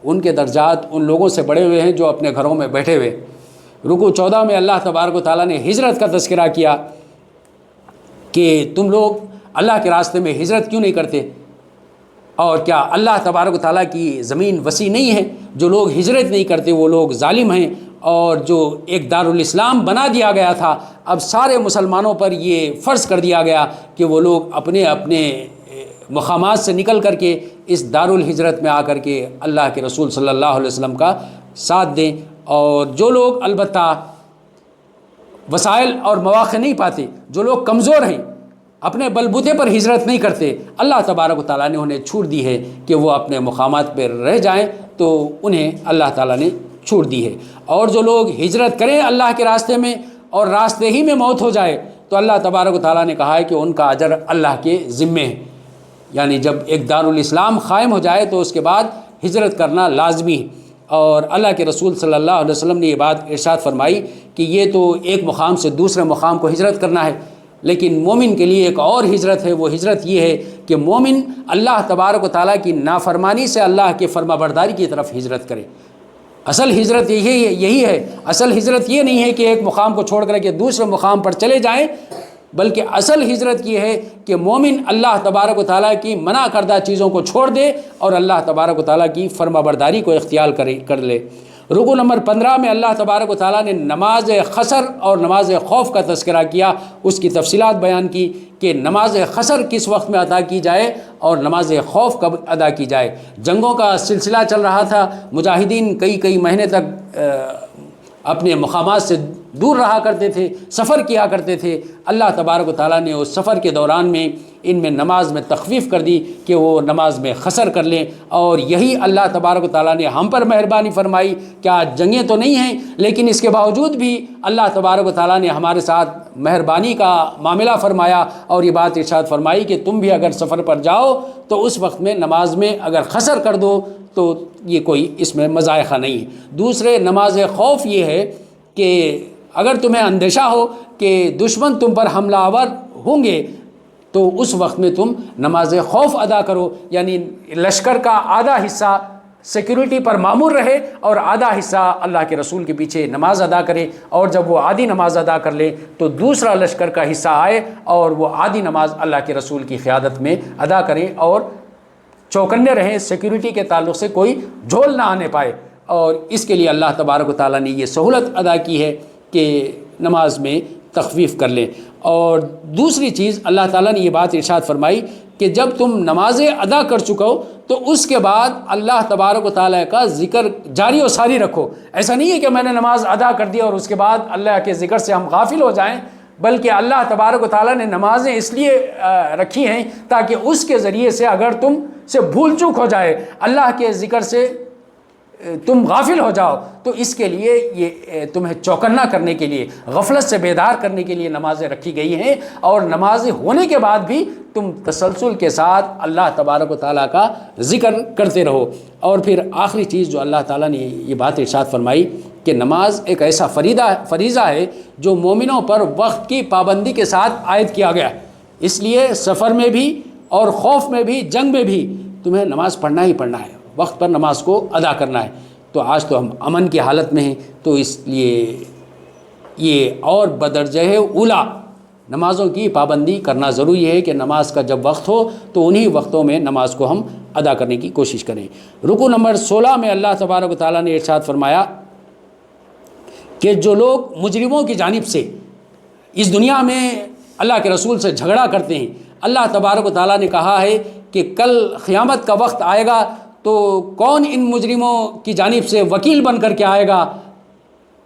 ان کے درجات ان لوگوں سے بڑے ہوئے ہیں جو اپنے گھروں میں بیٹھے ہوئے۔ رکوع 14 میں اللہ تبارک و تعالیٰ نے ہجرت کا تذکرہ کیا کہ تم لوگ اللہ کے راستے میں ہجرت کیوں نہیں کرتے، اور کیا اللہ تبارک و تعالیٰ کی زمین وسیع نہیں ہے؟ جو لوگ ہجرت نہیں کرتے وہ لوگ ظالم ہیں، اور جو ایک دارالاسلام بنا دیا گیا تھا اب سارے مسلمانوں پر یہ فرض کر دیا گیا کہ وہ لوگ اپنے اپنے مقامات سے نکل کر کے اس دارالہجرت میں آ کر کے اللہ کے رسول صلی اللہ علیہ وسلم کا ساتھ دیں۔ اور جو لوگ البتہ وسائل اور مواقع نہیں پاتے، جو لوگ کمزور ہیں، اپنے بلبوتے پر ہجرت نہیں کرتے، اللہ تبارک و تعالیٰ نے انہیں چھوٹ دی ہے کہ وہ اپنے مقامات پر رہ جائیں، تو انہیں اللہ تعالیٰ نے چھوٹ دی ہے۔ اور جو لوگ ہجرت کریں اللہ کے راستے میں اور راستے ہی میں موت ہو جائے تو اللہ تبارک و تعالیٰ نے کہا ہے کہ ان کا اجر اللہ کے ذمے ہے، یعنی جب ایک دارالاسلام قائم ہو جائے تو اس کے بعد ہجرت کرنا لازمی ہے۔ اور اللہ کے رسول صلی اللہ علیہ وسلم نے یہ بات ارشاد فرمائی کہ یہ تو ایک مقام سے دوسرے مقام کو ہجرت کرنا ہے، لیکن مومن کے لیے ایک اور ہجرت ہے۔ وہ ہجرت یہ ہے کہ مومن اللہ تبارک و تعالیٰ کی نافرمانی سے اللہ کے فرما برداری کی طرف ہجرت کرے۔ اصل ہجرت یہی ہے، اصل ہجرت یہ نہیں ہے کہ ایک مقام کو چھوڑ کر کے دوسرے مقام پر چلے جائیں، بلکہ اصل ہجرت یہ ہے کہ مومن اللہ تبارک و تعالیٰ کی منع کردہ چیزوں کو چھوڑ دے اور اللہ تبارک و تعالیٰ کی فرما برداری کو اختیار کر لے۔ رکوع نمبر 15 میں اللہ تبارک و تعالیٰ نے نماز قصر اور نماز خوف کا تذکرہ کیا، اس کی تفصیلات بیان کی کہ نماز قصر کس وقت میں ادا کی جائے اور نماز خوف کب ادا کی جائے۔ جنگوں کا سلسلہ چل رہا تھا، مجاہدین کئی مہینے تک اپنے مقامات سے دور رہا کرتے تھے، سفر کیا کرتے تھے، اللہ تبارک و تعالیٰ نے اس سفر کے دوران میں ان میں نماز میں تخفیف کر دی کہ وہ نماز میں قصر کر لیں۔ اور یہی اللہ تبارک و تعالیٰ نے ہم پر مہربانی فرمائی کہ آج جنگیں تو نہیں ہیں، لیکن اس کے باوجود بھی اللہ تبارک و تعالیٰ نے ہمارے ساتھ مہربانی کا معاملہ فرمایا اور یہ بات ارشاد فرمائی کہ تم بھی اگر سفر پر جاؤ تو اس وقت میں نماز میں اگر قصر کر دو تو یہ کوئی اس میں مضائقہ نہیں ہے۔ دوسرے نماز خوف یہ ہے کہ اگر تمہیں اندیشہ ہو کہ دشمن تم پر حملہ آور ہوں گے تو اس وقت میں تم نماز خوف ادا کرو، یعنی لشکر کا آدھا حصہ سیکیورٹی پر مامور رہے اور آدھا حصہ اللہ کے رسول کے پیچھے نماز ادا کرے، اور جب وہ آدھی نماز ادا کر لے تو دوسرا لشکر کا حصہ آئے اور وہ آدھی نماز اللہ کے رسول کی قیادت میں ادا کریں اور چوکنے رہیں، سیکیورٹی کے تعلق سے کوئی جھول نہ آنے پائے۔ اور اس کے لیے اللہ تبارک و تعالیٰ نے یہ سہولت ادا کی ہے کہ نماز میں تخفیف کر لیں۔ اور دوسری چیز اللہ تعالیٰ نے یہ بات ارشاد فرمائی کہ جب تم نمازیں ادا کر چکو تو اس کے بعد اللہ تبارک و تعالیٰ کا ذکر جاری و ساری رکھو۔ ایسا نہیں ہے کہ میں نے نماز ادا کر دی اور اس کے بعد اللہ کے ذکر سے ہم غافل ہو جائیں، بلکہ اللہ تبارک و تعالیٰ نے نمازیں اس لیے رکھی ہیں تاکہ اس کے ذریعے سے اگر تم سے بھول چوک ہو جائے، اللہ کے ذکر سے تم غافل ہو جاؤ، تو اس کے لیے یہ تمہیں چوکنا کرنے کے لیے، غفلت سے بیدار کرنے کے لیے نمازیں رکھی گئی ہیں۔ اور نمازیں ہونے کے بعد بھی تم تسلسل کے ساتھ اللہ تبارک و تعالیٰ کا ذکر کرتے رہو۔ اور پھر آخری چیز جو اللہ تعالیٰ نے یہ بات ارشاد فرمائی کہ نماز ایک ایسا فریضہ ہے جو مومنوں پر وقت کی پابندی کے ساتھ عائد کیا گیا ہے، اس لیے سفر میں بھی اور خوف میں بھی، جنگ میں بھی تمہیں نماز پڑھنا ہی پڑھنا ہے، وقت پر نماز کو ادا کرنا ہے۔ تو آج تو ہم امن کی حالت میں ہیں، تو اس لیے یہ اور بدرجہ اولا نمازوں کی پابندی کرنا ضروری ہے کہ نماز کا جب وقت ہو تو انہی وقتوں میں نماز کو ہم ادا کرنے کی کوشش کریں۔ رکوع نمبر 16 میں اللہ تبارک و تعالیٰ نے ارشاد فرمایا کہ جو لوگ مجرموں کی جانب سے اس دنیا میں اللہ کے رسول سے جھگڑا کرتے ہیں، اللہ تبارک و تعالیٰ نے کہا ہے کہ کل قیامت کا وقت آئے گا تو کون ان مجرموں کی جانب سے وکیل بن کر کے آئے گا؟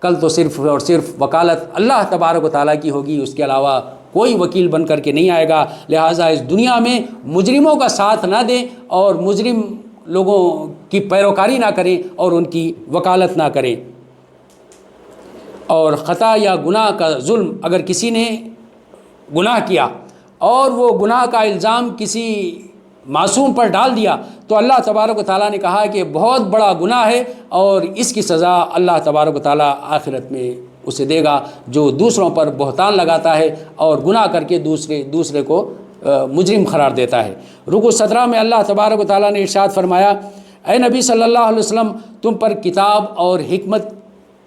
کل تو صرف اور صرف وکالت اللہ تبارک و تعالیٰ کی ہوگی، اس کے علاوہ کوئی وکیل بن کر کے نہیں آئے گا۔ لہٰذا اس دنیا میں مجرموں کا ساتھ نہ دیں اور مجرم لوگوں کی پیروکاری نہ کریں اور ان کی وکالت نہ کریں۔ اور خطا یا گناہ کا ظلم، اگر کسی نے گناہ کیا اور وہ گناہ کا الزام کسی معصوم پر ڈال دیا تو اللہ تبارک و تعالیٰ نے کہا کہ بہت بڑا گناہ ہے اور اس کی سزا اللہ تبارک و تعالیٰ آخرت میں اسے دے گا، جو دوسروں پر بہتان لگاتا ہے اور گناہ کر کے دوسرے کو مجرم قرار دیتا ہے۔ رکوع 17 میں اللہ تبارک و تعالیٰ نے ارشاد فرمایا، اے نبی صلی اللہ علیہ وسلم، تم پر کتاب اور حکمت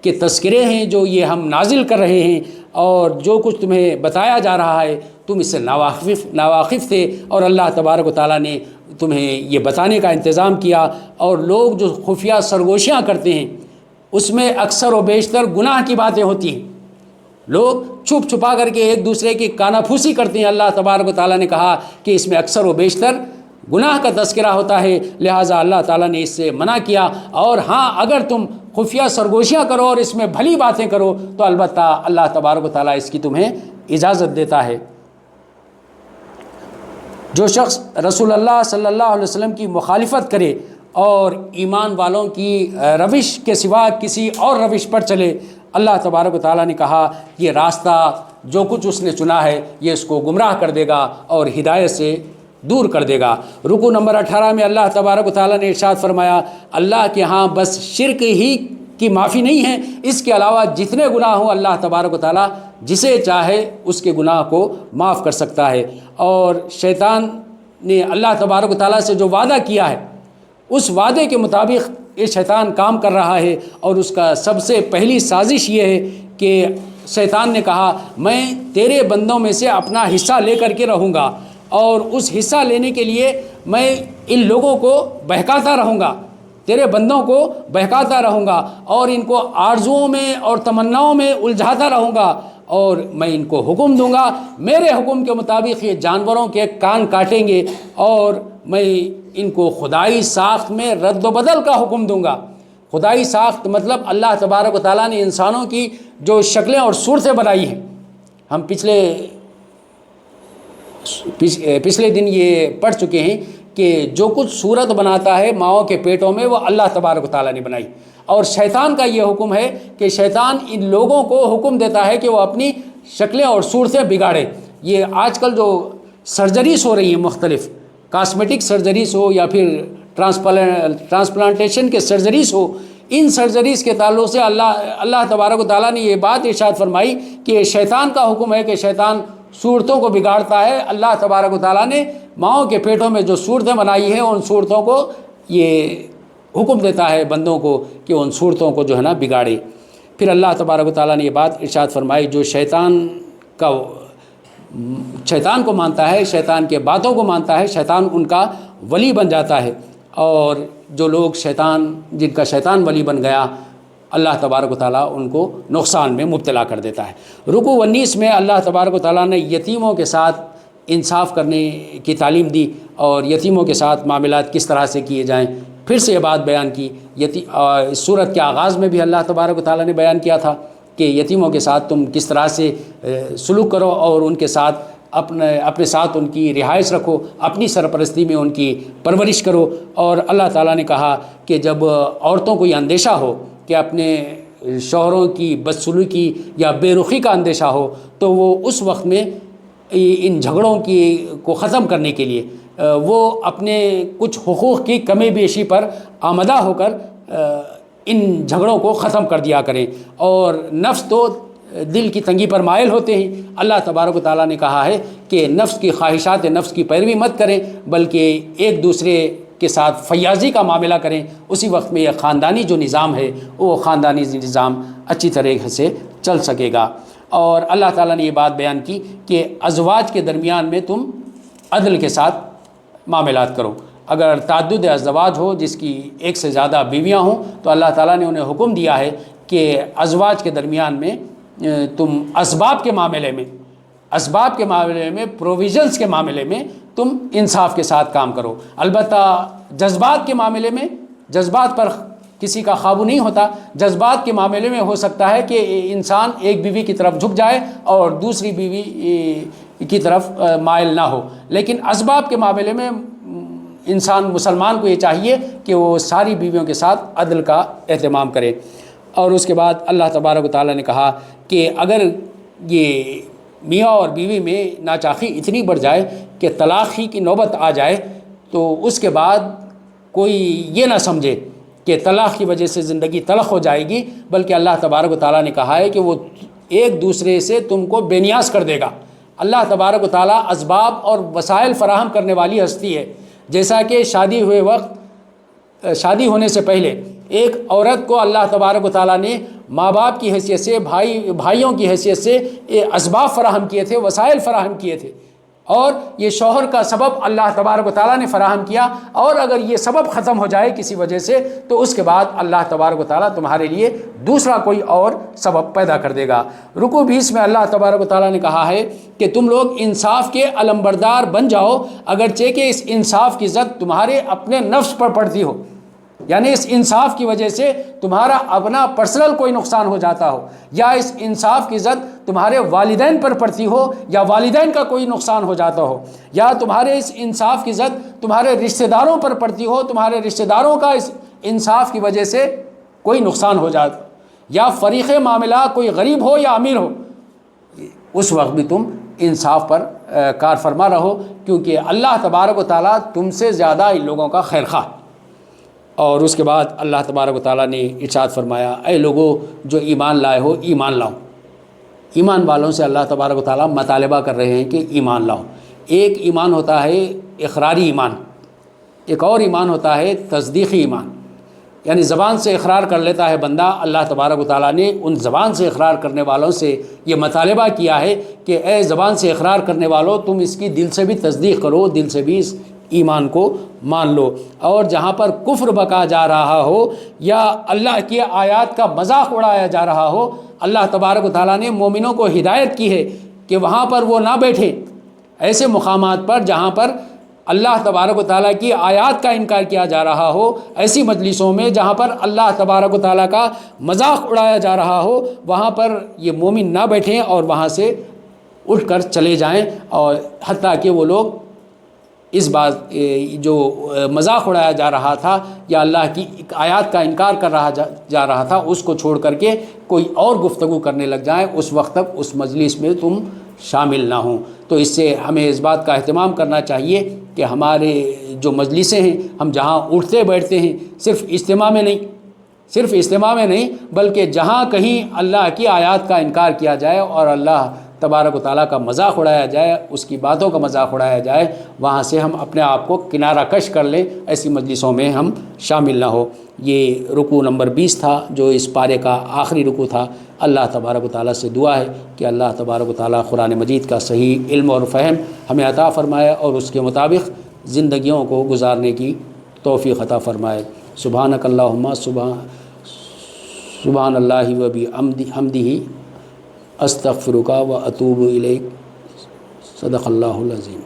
کے تذکرے ہیں جو یہ ہم نازل کر رہے ہیں، اور جو کچھ تمہیں بتایا جا رہا ہے تم اس سے ناواقف تھے، اور اللہ تبارک و تعالیٰ نے تمہیں یہ بتانے کا انتظام کیا۔ اور لوگ جو خفیہ سرگوشیاں کرتے ہیں اس میں اکثر و بیشتر گناہ کی باتیں ہوتی ہیں، لوگ چھپ چھپا کر کے ایک دوسرے کی کانا پھوسی کرتے ہیں۔ اللہ تبارک و تعالیٰ نے کہا کہ اس میں اکثر و بیشتر گناہ کا تذکرہ ہوتا ہے، لہٰذا اللہ تعالیٰ نے اس سے منع کیا۔ اور ہاں، اگر تم خفیہ سرگوشیاں کرو اور اس میں بھلی باتیں کرو تو البتہ اللہ تبارک و تعالیٰ اس کی تمہیں اجازت دیتا ہے۔ جو شخص رسول اللہ صلی اللہ علیہ وسلم کی مخالفت کرے اور ایمان والوں کی روش کے سوا کسی اور روش پر چلے، اللہ تبارک و تعالیٰ نے کہا یہ راستہ جو کچھ اس نے چنا ہے یہ اس کو گمراہ کر دے گا اور ہدایت سے دور کر دے گا۔ رکوع نمبر 18 میں اللہ تبارک و تعالیٰ نے ارشاد فرمایا، اللہ کے ہاں بس شرک ہی کی معافی نہیں ہے، اس کے علاوہ جتنے گناہ ہوں اللہ تبارک و تعالیٰ جسے چاہے اس کے گناہ کو معاف کر سکتا ہے۔ اور شیطان نے اللہ تبارک و تعالیٰ سے جو وعدہ کیا ہے اس وعدے کے مطابق یہ شیطان کام کر رہا ہے، اور اس کا سب سے پہلی سازش یہ ہے کہ شیطان نے کہا میں تیرے بندوں میں سے اپنا حصہ لے کر کے رہوں گا، اور اس حصہ لینے کے لیے میں ان لوگوں کو بہکاتا رہوں گا، تیرے بندوں کو بہکاتا رہوں گا اور ان کو آرزوؤں میں اور تمناؤں میں الجھاتا رہوں گا، اور میں ان کو حکم دوں گا، میرے حکم کے مطابق یہ جانوروں کے کان کاٹیں گے، اور میں ان کو خدائی ساخت میں رد و بدل کا حکم دوں گا۔ خدائی ساخت مطلب اللہ تبارک و تعالیٰ نے انسانوں کی جو شکلیں اور صورتیں بنائی ہیں. ہم پچھلے دن یہ پڑھ چکے ہیں کہ جو کچھ صورت بناتا ہے ماؤں کے پیٹوں میں وہ اللہ تبارک و تعالیٰ نے بنائی. اور شیطان کا یہ حکم ہے کہ شیطان ان لوگوں کو حکم دیتا ہے کہ وہ اپنی شکلیں اور صورتیں بگاڑے. یہ آج کل جو سرجریز ہو رہی ہیں مختلف کاسمیٹک سرجریز ہو یا پھر ٹرانسپلانٹیشن کے سرجریز ہو، ان سرجریز کے تعلق سے اللہ تبارک و تعالیٰ نے یہ بات ارشاد فرمائی کہ شیطان کا حکم ہے کہ شیطان صورتوں کو بگاڑتا ہے. اللہ تبارک و تعالیٰ نے ماؤں کے پیٹوں میں جو صورتیں بنائی ہیں ان صورتوں کو یہ حکم دیتا ہے بندوں کو کہ ان صورتوں کو جو ہے نا بگاڑے. پھر اللہ تبارک و تعالیٰ نے یہ بات ارشاد فرمائی جو شیطان کو مانتا ہے، شیطان کے باتوں کو مانتا ہے، شیطان ان کا ولی بن جاتا ہے. اور جو لوگ جن کا شیطان ولی بن گیا، اللہ تبارک و تعالیٰ ان کو نقصان میں مبتلا کر دیتا ہے. رکوع 19 میں اللہ تبارک و تعالیٰ نے یتیموں کے ساتھ انصاف کرنے کی تعلیم دی اور یتیموں کے ساتھ معاملات کس طرح سے کیے جائیں. پھر سے یہ بات بیان کی. سورت کے آغاز میں بھی اللہ تبارک و تعالیٰ نے بیان کیا تھا کہ یتیموں کے ساتھ تم کس طرح سے سلوک کرو اور ان کے ساتھ اپنے ساتھ ان کی رہائش رکھو، اپنی سرپرستی میں ان کی پرورش کرو. اور اللہ تعالیٰ نے کہا کہ جب عورتوں کو یہ اندیشہ ہو کہ اپنے شوہروں کی بدسلوکی یا بے رخی کا اندیشہ ہو تو وہ اس وقت میں ان جھگڑوں کو ختم کرنے کے لیے وہ اپنے کچھ حقوق کی کمی بیشی پر آمدہ ہو کر ان جھگڑوں کو ختم کر دیا کریں. اور نفس تو دل کی تنگی پر مائل ہوتے ہیں. اللہ تبارک و تعالیٰ نے کہا ہے کہ نفس کی خواہشات نفس کی پیروی مت کریں بلکہ ایک دوسرے کے ساتھ فیاضی کا معاملہ کریں. اسی وقت میں یہ خاندانی جو نظام ہے وہ خاندانی نظام اچھی طریقے سے چل سکے گا. اور اللہ تعالیٰ نے یہ بات بیان کی کہ ازواج کے درمیان میں تم عدل کے ساتھ معاملات کرو. اگر تعدد ازواج ہو جس کی ایک سے زیادہ بیویاں ہوں تو اللہ تعالیٰ نے انہیں حکم دیا ہے کہ ازواج کے درمیان میں تم اسباب کے معاملے میں پروویژنس کے معاملے میں تم انصاف کے ساتھ کام کرو. البتہ جذبات کے معاملے میں جذبات پر کسی کا قابو نہیں ہوتا. جذبات کے معاملے میں ہو سکتا ہے کہ انسان ایک بیوی کی طرف جھک جائے اور دوسری بیوی کی طرف مائل نہ ہو. لیکن اسباب کے معاملے میں مسلمان کو یہ چاہیے کہ وہ ساری بیویوں کے ساتھ عدل کا اہتمام کرے. اور اس کے بعد اللہ تبارک و تعالیٰ نے کہا کہ اگر یہ میاں اور بیوی میں ناچاخی اتنی بڑھ جائے کہ طلاق ہی کی نوبت آ جائے تو اس کے بعد کوئی یہ نہ سمجھے کہ طلاق کی وجہ سے زندگی تلخ ہو جائے گی، بلکہ اللہ تبارک و تعالیٰ نے کہا ہے کہ وہ ایک دوسرے سے تم کو بے نیاز کر دے گا. اللہ تبارک و تعالیٰ اسباب اور وسائل فراہم کرنے والی ہستی ہے. جیسا کہ شادی ہونے سے پہلے ایک عورت کو اللہ تبارک و تعالیٰ نے ماں باپ کی حیثیت سے بھائیوں کی حیثیت سے اسباب فراہم کیے تھے، وسائل فراہم کیے تھے، اور یہ شوہر کا سبب اللہ تبارک و تعالیٰ نے فراہم کیا. اور اگر یہ سبب ختم ہو جائے کسی وجہ سے تو اس کے بعد اللہ تبارک و تعالیٰ تمہارے لیے دوسرا کوئی اور سبب پیدا کر دے گا. رکوع 20 میں اللہ تبارک و تعالیٰ نے کہا ہے کہ تم لوگ انصاف کے علمبردار بن جاؤ اگرچہ کہ اس انصاف کی زد تمہارے اپنے نفس پر پڑتی ہو، یعنی اس انصاف کی وجہ سے تمہارا اپنا پرسنل کوئی نقصان ہو جاتا ہو، یا اس انصاف کی زد تمہارے والدین پر پڑتی ہو یا والدین کا کوئی نقصان ہو جاتا ہو، یا تمہارے اس انصاف کی زد تمہارے رشتہ داروں پر پڑتی ہو، تمہارے رشتہ داروں کا اس انصاف کی وجہ سے کوئی نقصان ہو جاتا، یا فریق معاملہ کوئی غریب ہو یا امیر ہو، اس وقت بھی تم انصاف پر کار فرما رہو، کیونکہ اللہ تبارک و تعالیٰ تم سے زیادہ ان لوگوں کا خیر خواہ. اور اس کے بعد اللہ تبارک و تعالیٰ نے ارشاد فرمایا اے لوگو جو ایمان لائے ہو ایمان لاؤ. ایمان والوں سے اللہ تبارک و تعالیٰ مطالبہ کر رہے ہیں کہ ایمان لاؤ. ایک ایمان ہوتا ہے اقراری ایمان، ایک اور ایمان ہوتا ہے تصدیقی ایمان. یعنی زبان سے اقرار کر لیتا ہے بندہ. اللہ تبارک و تعالیٰ نے ان زبان سے اقرار کرنے والوں سے یہ مطالبہ کیا ہے کہ اے زبان سے اقرار کرنے والوں تم اس کی دل سے بھی تصدیق کرو، دل سے بھی اس ایمان کو مان لو. اور جہاں پر کفر بکا جا رہا ہو یا اللہ کی آیات کا مذاق اڑایا جا رہا ہو، اللہ تبارک و تعالیٰ نے مومنوں کو ہدایت کی ہے کہ وہاں پر وہ نہ بیٹھیں، ایسے مقامات پر جہاں پر اللہ تبارک و تعالیٰ کی آیات کا انکار کیا جا رہا ہو، ایسی مجلسوں میں جہاں پر اللہ تبارک و تعالیٰ کا مذاق اڑایا جا رہا ہو، وہاں پر یہ مومن نہ بیٹھیں اور وہاں سے اٹھ کر چلے جائیں، اور حتیٰ کہ وہ لوگ اس بات جو مذاق اڑایا جا رہا تھا یا اللہ کی آیات کا انکار کر رہا جا رہا تھا، اس کو چھوڑ کر کے کوئی اور گفتگو کرنے لگ جائیں، اس وقت تک اس مجلس میں تم شامل نہ ہوں۔ تو اس سے ہمیں اس بات کا اہتمام کرنا چاہیے کہ ہمارے جو مجلسیں ہیں، ہم جہاں اٹھتے بیٹھتے ہیں، صرف اجتماع میں نہیں بلکہ جہاں کہیں اللہ کی آیات کا انکار کیا جائے اور اللہ تبارک و تعالیٰ کا مذاق اڑایا جائے، اس کی باتوں کا مذاق اڑایا جائے، وہاں سے ہم اپنے آپ کو کنارہ کش کر لیں، ایسی مجلسوں میں ہم شامل نہ ہو۔ یہ رکوع نمبر 20 تھا، جو اس پارے کا آخری رکوع تھا۔ اللہ تبارک و تعالیٰ سے دعا ہے کہ اللہ تبارک و تعالیٰ قرآن مجید کا صحیح علم اور فہم ہمیں عطا فرمائے اور اس کے مطابق زندگیوں کو گزارنے کی توفیق عطا فرمائے۔ سبحانک اللہم سبحان اللہ و بحمدہ استغفرک و اتوب الیک۔ صدق اللہ العظیم۔